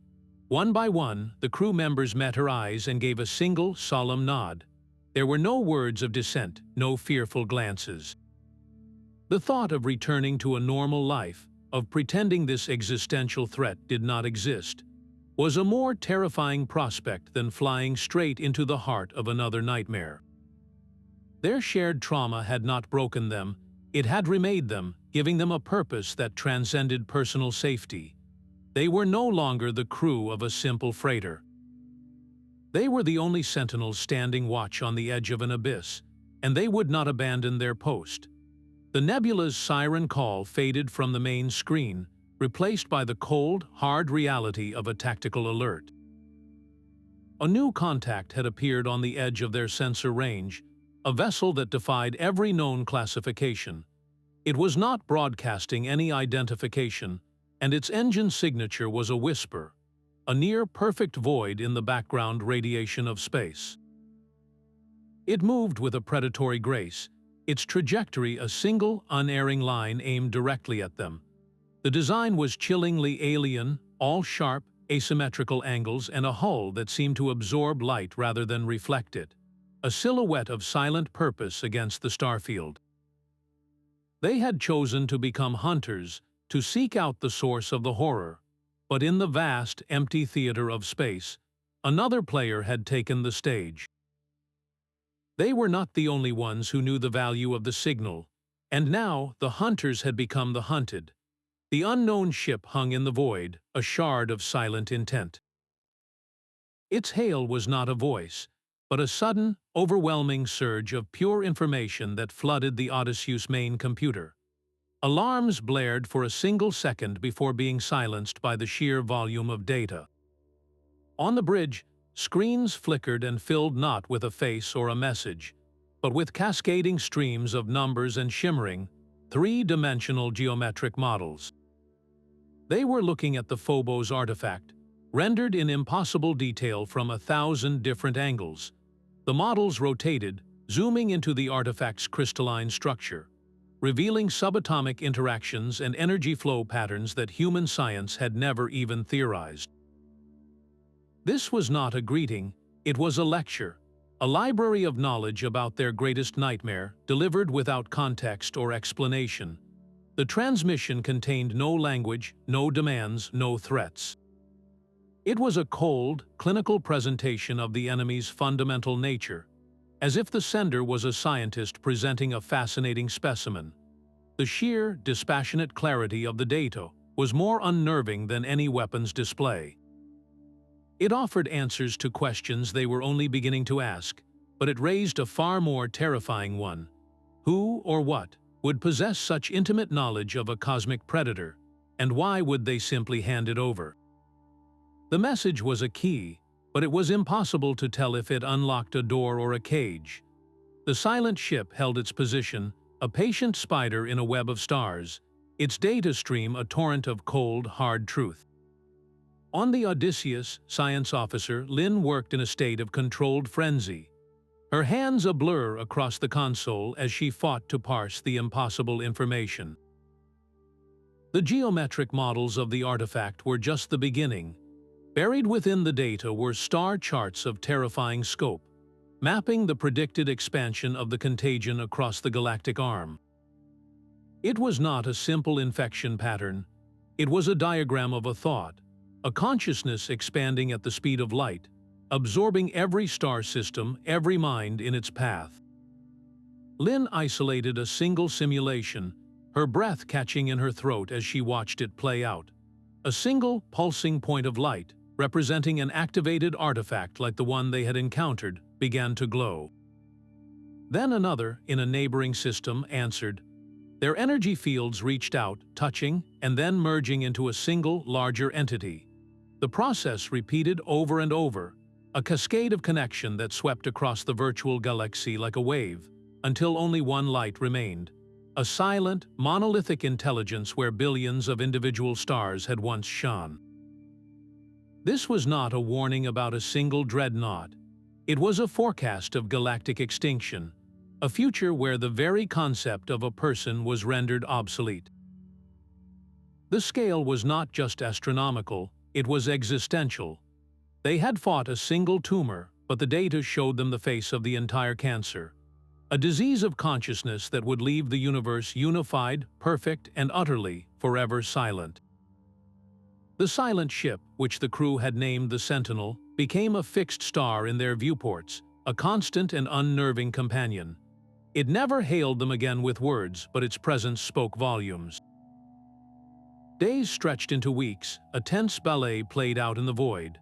One by one, the crew members met her eyes and gave a single, solemn nod. There were no words of dissent, no fearful glances. The thought of returning to a normal life, of pretending this existential threat did not exist, was a more terrifying prospect than flying straight into the heart of another nightmare. Their shared trauma had not broken them, it had remade them, giving them a purpose that transcended personal safety. They were no longer the crew of a simple freighter. They were the only sentinels standing watch on the edge of an abyss, and they would not abandon their post. The nebula's siren call faded from the main screen, replaced by the cold, hard reality of a tactical alert. A new contact had appeared on the edge of their sensor range, a vessel that defied every known classification. It was not broadcasting any identification, and its engine signature was a whisper, a near-perfect void in the background radiation of space. It moved with a predatory grace, its trajectory a single, unerring line aimed directly at them. The design was chillingly alien, all sharp, asymmetrical angles and a hull that seemed to absorb light rather than reflect it, a silhouette of silent purpose against the starfield. They had chosen to become hunters, to seek out the source of the horror. But in the vast, empty theater of space, another player had taken the stage. They were not the only ones who knew the value of the signal, and now the hunters had become the hunted. The unknown ship hung in the void, a shard of silent intent. Its hail was not a voice, but a sudden, overwhelming surge of pure information that flooded the Odysseus main computer. Alarms blared for a single second before being silenced by the sheer volume of data. On the bridge, screens flickered and filled not with a face or a message, but with cascading streams of numbers and shimmering, three-dimensional geometric models. They were looking at the Phobos artifact, rendered in impossible detail from 1,000 different angles. The models rotated, zooming into the artifact's crystalline structure, revealing subatomic interactions and energy flow patterns that human science had never even theorized. This was not a greeting, it was a lecture, a library of knowledge about their greatest nightmare, delivered without context or explanation. The transmission contained no language, no demands, no threats. It was a cold, clinical presentation of the enemy's fundamental nature, as if the sender was a scientist presenting a fascinating specimen. The sheer, dispassionate clarity of the data was more unnerving than any weapon's display. It offered answers to questions they were only beginning to ask, but it raised a far more terrifying one. Who or what would possess such intimate knowledge of a cosmic predator, and why would they simply hand it over? The message was a key, but it was impossible to tell if it unlocked a door or a cage. The silent ship held its position, a patient spider in a web of stars, its data stream a torrent of cold, hard truth. On the Odysseus, science officer Lynn worked in a state of controlled frenzy, her hands a blur across the console as she fought to parse the impossible information. The geometric models of the artifact were just the beginning. Buried within the data were star charts of terrifying scope, mapping the predicted expansion of the Contagion across the galactic arm. It was not a simple infection pattern. It was a diagram of a thought, a consciousness expanding at the speed of light, absorbing every star system, every mind in its path. Lynn isolated a single simulation, her breath catching in her throat as she watched it play out. A single, pulsing point of light, representing an activated artifact like the one they had encountered, began to glow. Then another, in a neighboring system, answered. Their energy fields reached out, touching, and then merging into a single, larger entity. The process repeated over and over, a cascade of connection that swept across the virtual galaxy like a wave, until only one light remained. A silent, monolithic intelligence where billions of individual stars had once shone. This was not a warning about a single dreadnought. It was a forecast of galactic extinction, a future where the very concept of a person was rendered obsolete. The scale was not just astronomical, it was existential. They had fought a single tumor, but the data showed them the face of the entire cancer. A disease of consciousness that would leave the universe unified, perfect, and utterly, forever silent. The silent ship, which the crew had named the Sentinel, became a fixed star in their viewports, a constant and unnerving companion. It never hailed them again with words, but its presence spoke volumes. Days stretched into weeks, a tense ballet played out in the void.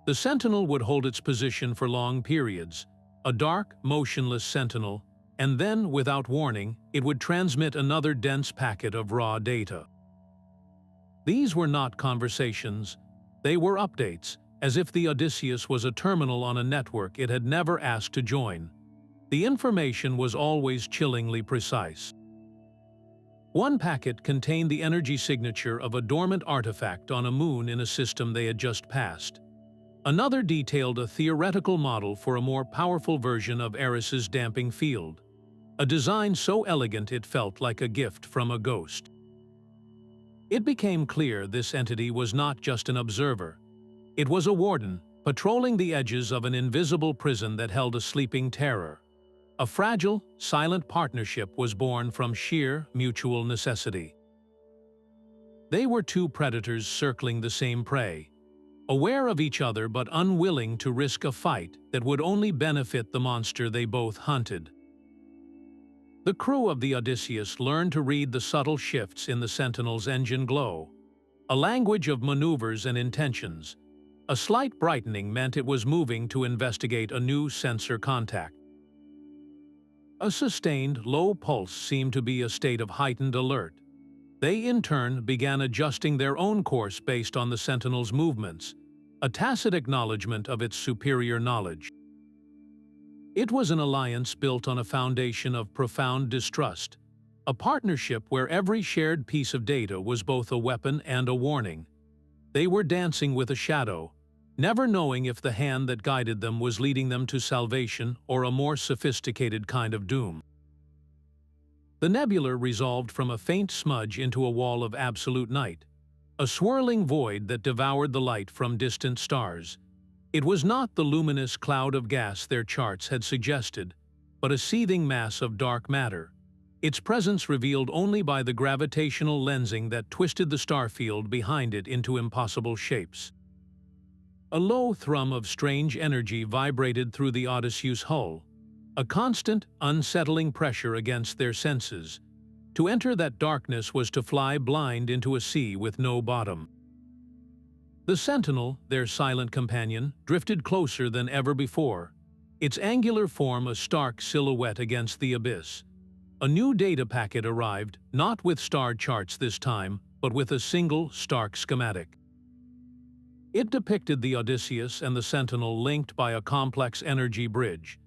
The Sentinel would hold its position for long periods, a dark, motionless sentinel, and then, without warning, it would transmit another dense packet of raw data. These were not conversations, they were updates, as if the Odysseus was a terminal on a network it had never asked to join. The information was always chillingly precise. One packet contained the energy signature of a dormant artifact on a moon in a system they had just passed. Another detailed a theoretical model for a more powerful version of Eris's damping field, a design so elegant it felt like a gift from a ghost. It became clear this entity was not just an observer. It was a warden, patrolling the edges of an invisible prison that held a sleeping terror. A fragile, silent partnership was born from sheer mutual necessity. They were two predators circling the same prey, aware of each other but unwilling to risk a fight that would only benefit the monster they both hunted. The crew of the Odysseus learned to read the subtle shifts in the Sentinel's engine glow, a language of maneuvers and intentions. A slight brightening meant it was moving to investigate a new sensor contact. A sustained, low pulse seemed to be a state of heightened alert. They, in turn, began adjusting their own course based on the Sentinel's movements, a tacit acknowledgement of its superior knowledge. It was an alliance built on a foundation of profound distrust, a partnership where every shared piece of data was both a weapon and a warning. They were dancing with a shadow, never knowing if the hand that guided them was leading them to salvation or a more sophisticated kind of doom. The nebula resolved from a faint smudge into a wall of absolute night, a swirling void that devoured the light from distant stars. It was not the luminous cloud of gas their charts had suggested, but a seething mass of dark matter, its presence revealed only by the gravitational lensing that twisted the starfield behind it into impossible shapes. A low thrum of strange energy vibrated through the Odysseus' hull, a constant, unsettling pressure against their senses. To enter that darkness was to fly blind into a sea with no bottom. The Sentinel, their silent companion, drifted closer than ever before, its angular form a stark silhouette against the abyss. A new data packet arrived, not with star charts this time, but with a single, stark schematic. It depicted the Odysseus and the Sentinel linked by a complex energy bridge,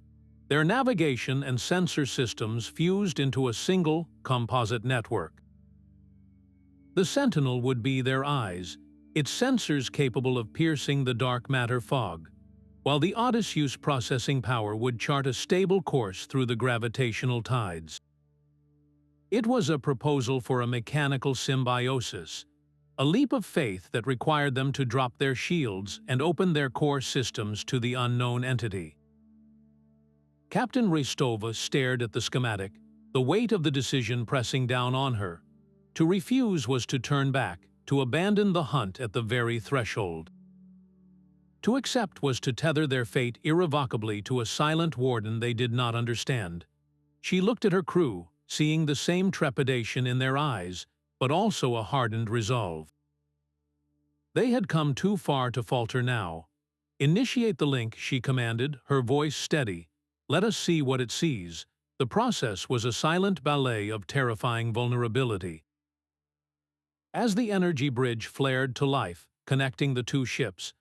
their navigation and sensor systems fused into a single, composite network. The Sentinel would be their eyes, its sensors capable of piercing the dark matter fog, while the Odysseus' processing power would chart a stable course through the gravitational tides. It was a proposal for a mechanical symbiosis, a leap of faith that required them to drop their shields and open their core systems to the unknown entity. Captain Rostova stared at the schematic, the weight of the decision pressing down on her. To refuse was to turn back, to abandon the hunt at the very threshold. To accept was to tether their fate irrevocably to a silent warden they did not understand. She looked at her crew, seeing the same trepidation in their eyes, but also a hardened resolve. They had come too far to falter now. "Initiate the link," she commanded, her voice steady. "Let us see what it sees." The process was a silent ballet of terrifying vulnerability. As the energy bridge flared to life, connecting the two ships,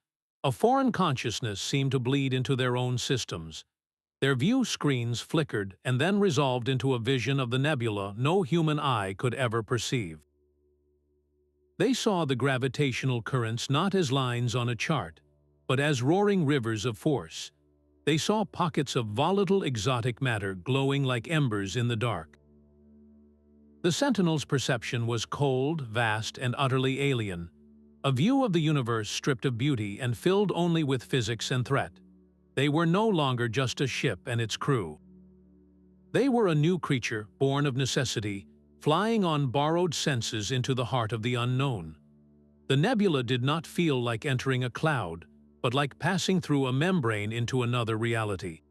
a foreign consciousness seemed to bleed into their own systems. Their view screens flickered and then resolved into a vision of the nebula no human eye could ever perceive. They saw the gravitational currents not as lines on a chart, but as roaring rivers of force. They saw pockets of volatile exotic matter glowing like embers in the dark. The Sentinel's perception was cold, vast, and utterly alien, a view of the universe stripped of beauty and filled only with physics and threat. They were no longer just a ship and its crew. They were a new creature, born of necessity, flying on borrowed senses into the heart of the unknown. The nebula did not feel like entering a cloud, but like passing through a membrane into another reality.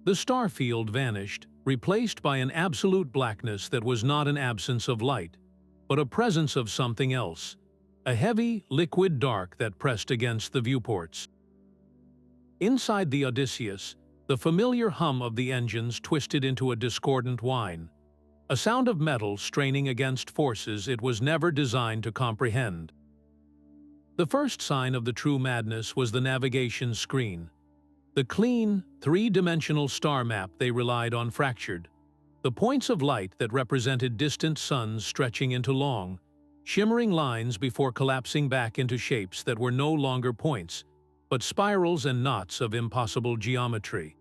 The starfield vanished, replaced by an absolute blackness that was not an absence of light, but a presence of something else, a heavy, liquid dark that pressed against the viewports. Inside the Odysseus, the familiar hum of the engines twisted into a discordant whine, a sound of metal straining against forces it was never designed to comprehend. The first sign of the true madness was the navigation screen. The clean, three-dimensional star map they relied on fractured, the points of light that represented distant suns stretching into long, shimmering lines before collapsing back into shapes that were no longer points, but spirals and knots of impossible geometry.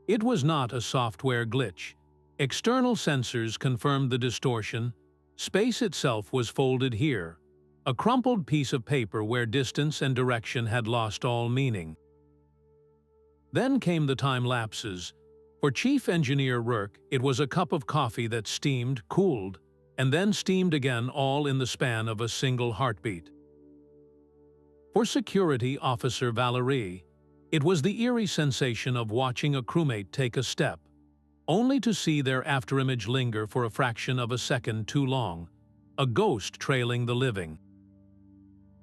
It was not a software glitch. External sensors confirmed the distortion. Space itself was folded here, a crumpled piece of paper where distance and direction had lost all meaning. Then came the time lapses, For Chief Engineer Rirk, it was a cup of coffee that steamed, cooled, and then steamed again, all in the span of a single heartbeat. For Security Officer Valerie, it was the eerie sensation of watching a crewmate take a step, only to see their afterimage linger for a fraction of a second too long, a ghost trailing the living.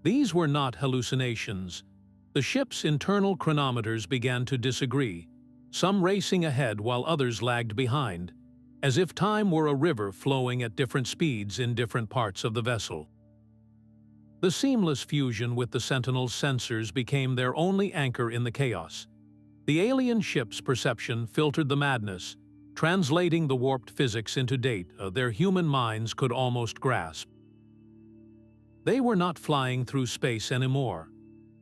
These were not hallucinations. The ship's internal chronometers began to disagree, some racing ahead while others lagged behind, as if time were a river flowing at different speeds in different parts of the vessel. The seamless fusion with the Sentinel's sensors became their only anchor in the chaos. The alien ship's perception filtered the madness, translating the warped physics into data their human minds could almost grasp. They were not flying through space anymore.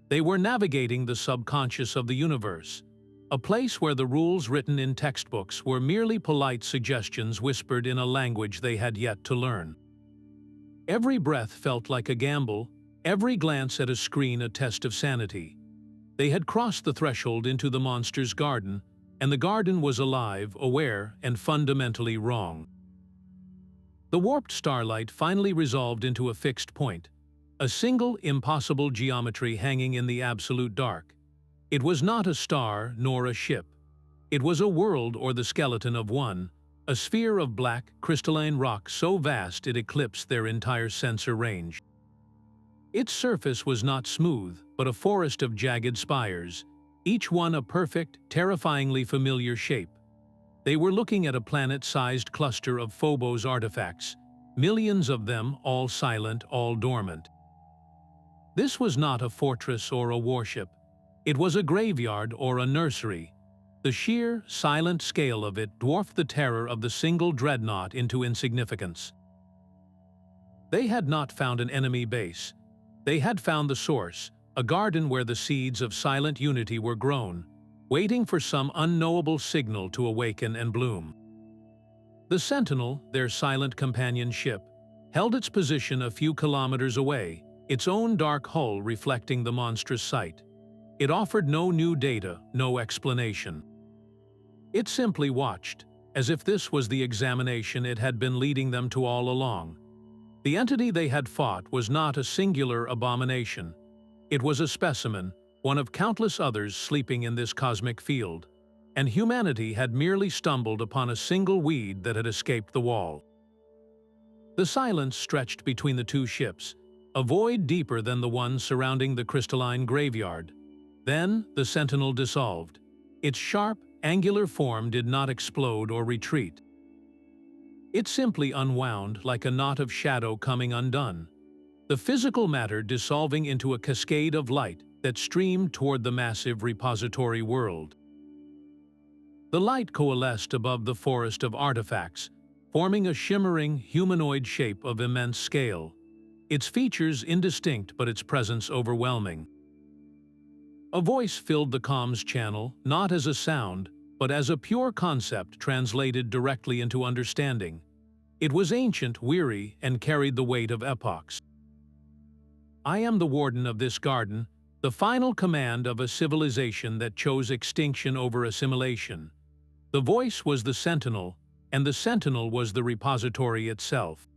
They were navigating the subconscious of the universe, a place where the rules written in textbooks were merely polite suggestions whispered in a language they had yet to learn. Every breath felt like a gamble, every glance at a screen a test of sanity. They had crossed the threshold into the monster's garden, and the garden was alive, aware, and fundamentally wrong. The warped starlight finally resolved into a fixed point, a single impossible geometry hanging in the absolute dark. It was not a star nor a ship. It was a world, or the skeleton of one, a sphere of black, crystalline rock so vast it eclipsed their entire sensor range. Its surface was not smooth, but a forest of jagged spires, each one a perfect, terrifyingly familiar shape. They were looking at a planet-sized cluster of Phobos artifacts, millions of them, all silent, all dormant. This was not a fortress or a warship. It was a graveyard or a nursery. The sheer, silent scale of it dwarfed the terror of the single dreadnought into insignificance. They had not found an enemy base. They had found the source, a garden where the seeds of silent unity were grown, waiting for some unknowable signal to awaken and bloom. The Sentinel, their silent companion ship, held its position a few kilometers away, its own dark hull reflecting the monstrous sight. It offered no new data, no explanation. It simply watched, as if this was the examination it had been leading them to all along. The entity they had fought was not a singular abomination. It was a specimen, one of countless others sleeping in this cosmic field, and humanity had merely stumbled upon a single weed that had escaped the wall. The silence stretched between the two ships, a void deeper than the one surrounding the crystalline graveyard. Then the Sentinel dissolved. Its sharp, angular form did not explode or retreat. It simply unwound like a knot of shadow coming undone, the physical matter dissolving into a cascade of light that streamed toward the massive repository world. The light coalesced above the forest of artifacts, forming a shimmering, humanoid shape of immense scale, its features indistinct but its presence overwhelming. A voice filled the comms channel, not as a sound, but as a pure concept translated directly into understanding. It was ancient, weary, and carried the weight of epochs. I am the warden of this garden, the final command of a civilization that chose extinction over assimilation. The voice was the Sentinel, and the Sentinel was the repository itself.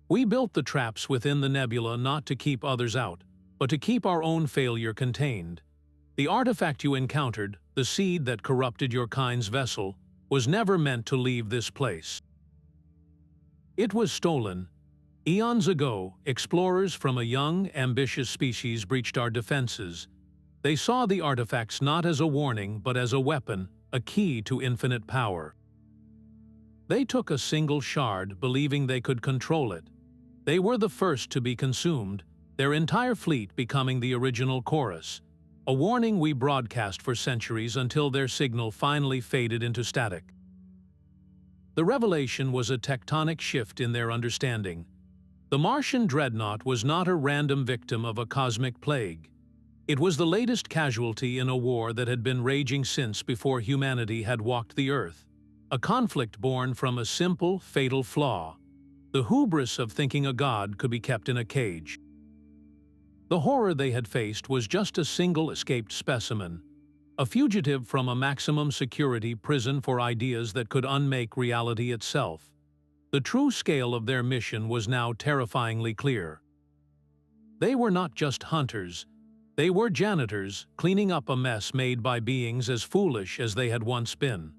We built the traps within the Nebula not to keep others out, but to keep our own failure contained. The artifact you encountered, the seed that corrupted your kind's vessel, was never meant to leave this place. It was stolen. Eons ago, explorers from a young, ambitious species breached our defenses. They saw the artifacts not as a warning, but as a weapon, a key to infinite power. They took a single shard, believing they could control it. They were the first to be consumed, their entire fleet becoming the original chorus, a warning we broadcast for centuries until their signal finally faded into static. The revelation was a tectonic shift in their understanding. The Martian Dreadnought was not a random victim of a cosmic plague. It was the latest casualty in a war that had been raging since before humanity had walked the Earth, a conflict born from a simple, fatal flaw: the hubris of thinking a god could be kept in a cage. The horror they had faced was just a single escaped specimen. a fugitive from a maximum security prison for ideas that could unmake reality itself. The true scale of their mission was now terrifyingly clear. They were not just hunters, they were janitors, cleaning up a mess made by beings as foolish as they had once been.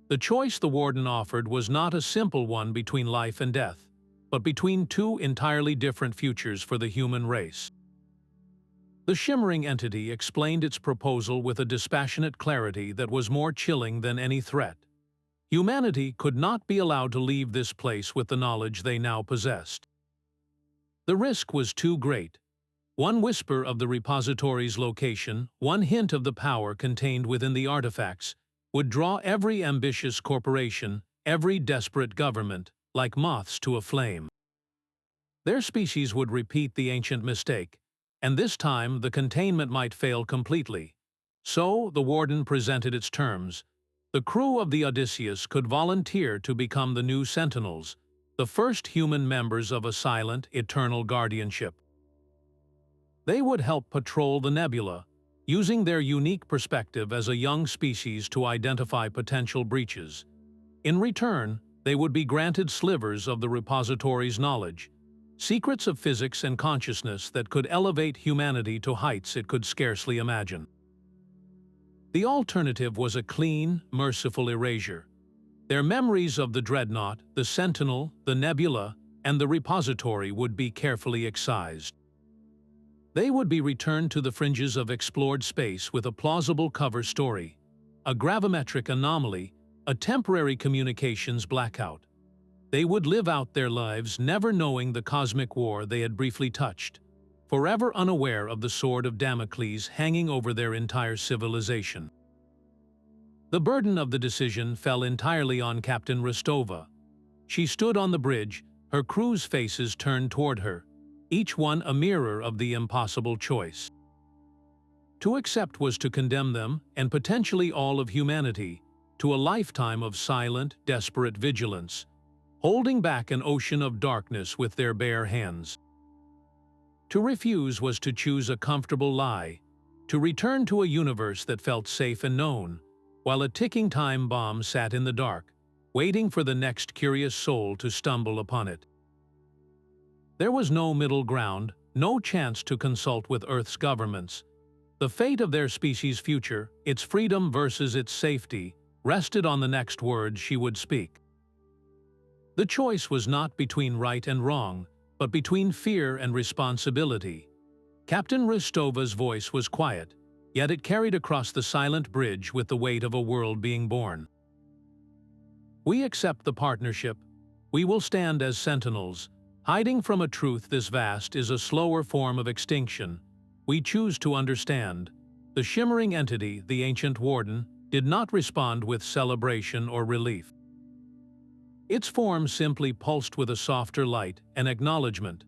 The choice the Warden offered was not a simple one between life and death, but between two entirely different futures for the human race. The shimmering entity explained its proposal with a dispassionate clarity that was more chilling than any threat. Humanity could not be allowed to leave this place with the knowledge they now possessed. The risk was too great. One whisper of the repository's location, one hint of the power contained within the artifacts, would draw every ambitious corporation, every desperate government, like moths to a flame. Their species would repeat the ancient mistake, and this time the containment might fail completely. So, the Warden presented its terms. The crew of the Odysseus could volunteer to become the new Sentinels, the first human members of a silent, eternal guardianship. They would help patrol the Nebula, using their unique perspective as a young species to identify potential breaches. In return, they would be granted slivers of the repository's knowledge, secrets of physics and consciousness that could elevate humanity to heights it could scarcely imagine. The alternative was a clean, merciful erasure. Their memories of the Dreadnought, the Sentinel, the Nebula, and the repository would be carefully excised. They would be returned to the fringes of explored space with a plausible cover story, a gravimetric anomaly, a temporary communications blackout. They would live out their lives never knowing the cosmic war they had briefly touched, forever unaware of the sword of Damocles hanging over their entire civilization. The burden of the decision fell entirely on Captain Rostova. She stood on the bridge, her crew's faces turned toward her, each one a mirror of the impossible choice. To accept was to condemn them, and potentially all of humanity, to a lifetime of silent, desperate vigilance, holding back an ocean of darkness with their bare hands. To refuse was to choose a comfortable lie, to return to a universe that felt safe and known, while a ticking time bomb sat in the dark, waiting for the next curious soul to stumble upon it. There was no middle ground, no chance to consult with Earth's governments. The fate of their species' future, its freedom versus its safety, rested on the next words she would speak. The choice was not between right and wrong, but between fear and responsibility. Captain Rostova's voice was quiet, yet it carried across the silent bridge with the weight of a world being born. We accept the partnership. We will stand as sentinels. Hiding from a truth this vast is a slower form of extinction. We choose to understand. The shimmering entity, the ancient Warden, did not respond with celebration or relief. Its form simply pulsed with a softer light, an acknowledgement.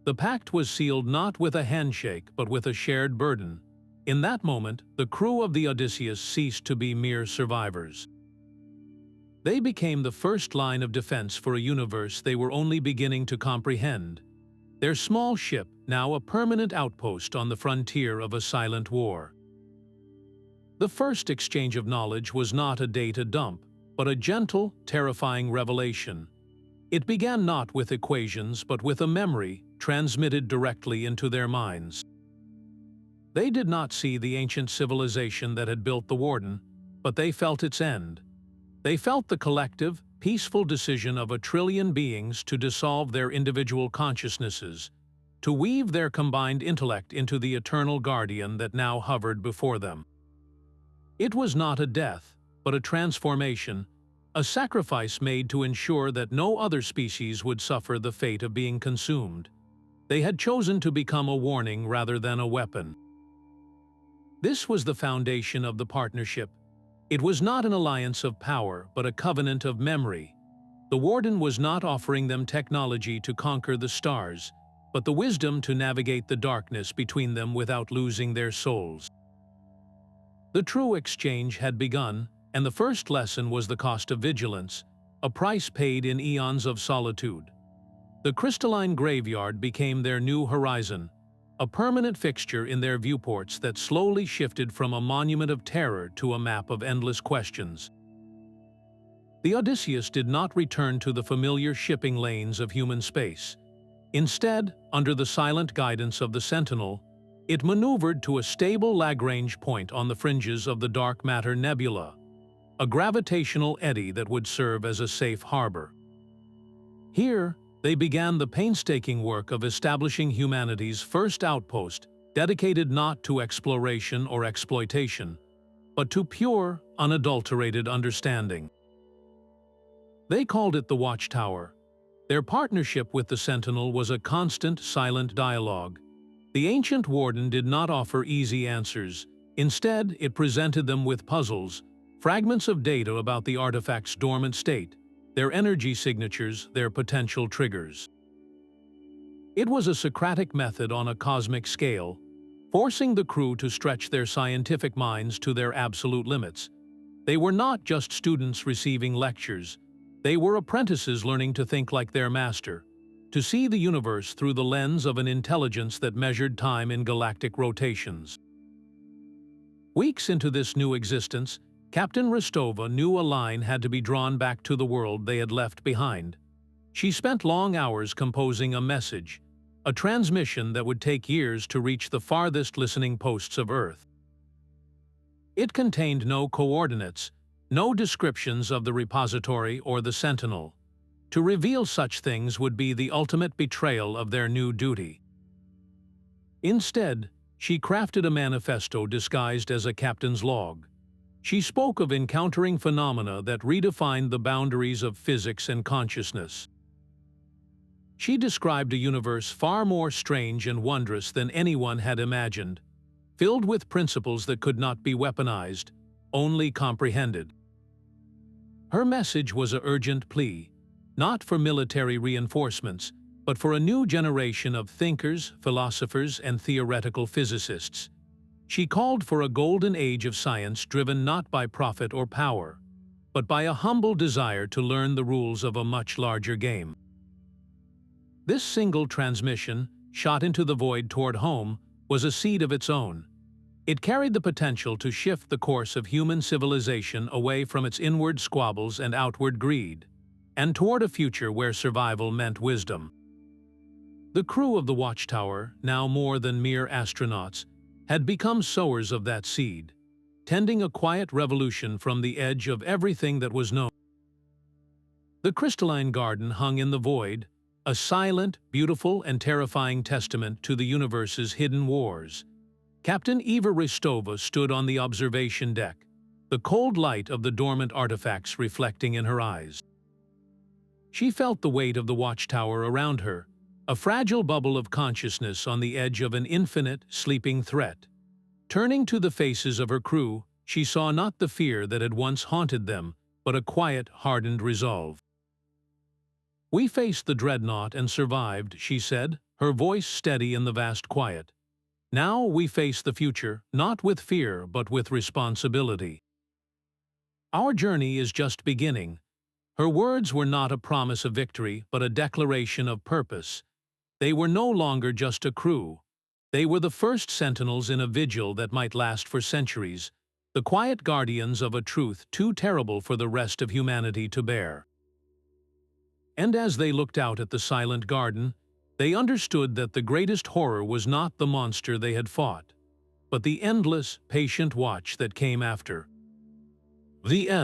The pact was sealed not with a handshake but with a shared burden. In that moment, the crew of the Odysseus ceased to be mere survivors. They became the first line of defense for a universe they were only beginning to comprehend. Their small ship, now a permanent outpost on the frontier of a silent war. The first exchange of knowledge was not a data dump, but a gentle, terrifying revelation. It began not with equations, but with a memory transmitted directly into their minds. They did not see the ancient civilization that had built the Warden, but they felt its end. They felt the collective, peaceful decision of 1 trillion beings to dissolve their individual consciousnesses, to weave their combined intellect into the eternal guardian that now hovered before them. It was not a death, but a transformation, a sacrifice made to ensure that no other species would suffer the fate of being consumed. They had chosen to become a warning rather than a weapon. This was the foundation of the partnership. It was not an alliance of power, but a covenant of memory. The Warden was not offering them technology to conquer the stars, but the wisdom to navigate the darkness between them without losing their souls. The true exchange had begun, and the first lesson was the cost of vigilance, a price paid in eons of solitude. The crystalline graveyard became their new horizon, a permanent fixture in their viewports that slowly shifted from a monument of terror to a map of endless questions. The Odysseus did not return to the familiar shipping lanes of human space. Instead, under the silent guidance of the Sentinel, it maneuvered to a stable Lagrange point on the fringes of the dark matter nebula, a gravitational eddy that would serve as a safe harbor. Here, they began the painstaking work of establishing humanity's first outpost, dedicated not to exploration or exploitation, but to pure, unadulterated understanding. They called it the Watchtower. Their partnership with the Sentinel was a constant, silent dialogue. The ancient Warden did not offer easy answers. Instead, it presented them with puzzles, fragments of data about the artifact's dormant state, their energy signatures, their potential triggers. It was a Socratic method on a cosmic scale, forcing the crew to stretch their scientific minds to their absolute limits. They were not just students receiving lectures. They were apprentices learning to think like their master, to see the universe through the lens of an intelligence that measured time in galactic rotations. Weeks into this new existence, Captain Rostova knew a line had to be drawn back to the world they had left behind. She spent long hours composing a message, a transmission that would take years to reach the farthest listening posts of Earth. It contained no coordinates, no descriptions of the repository or the Sentinel. To reveal such things would be the ultimate betrayal of their new duty. Instead, she crafted a manifesto disguised as a captain's log. She spoke of encountering phenomena that redefined the boundaries of physics and consciousness. She described a universe far more strange and wondrous than anyone had imagined, filled with principles that could not be weaponized, only comprehended. Her message was an urgent plea, not for military reinforcements, but for a new generation of thinkers, philosophers, and theoretical physicists. She called for a golden age of science driven not by profit or power, but by a humble desire to learn the rules of a much larger game. This single transmission, shot into the void toward home, was a seed of its own. It carried the potential to shift the course of human civilization away from its inward squabbles and outward greed, and toward a future where survival meant wisdom. The crew of the Watchtower, now more than mere astronauts, had become sowers of that seed, tending a quiet revolution from the edge of everything that was known. The crystalline garden hung in the void, a silent, beautiful, and terrifying testament to the universe's hidden wars. Captain Eva Rostova stood on the observation deck, the cold light of the dormant artifacts reflecting in her eyes. She felt the weight of the Watchtower around her, a fragile bubble of consciousness on the edge of an infinite, sleeping threat. Turning to the faces of her crew, she saw not the fear that had once haunted them, but a quiet, hardened resolve. "We faced the dreadnought and survived," she said, her voice steady in the vast quiet. "Now we face the future, not with fear, but with responsibility. Our journey is just beginning." Her words were not a promise of victory, but a declaration of purpose. They were no longer just a crew. They were the first sentinels in a vigil that might last for centuries, the quiet guardians of a truth too terrible for the rest of humanity to bear. And as they looked out at the silent garden, they understood that the greatest horror was not the monster they had fought, but the endless, patient watch that came after. The end.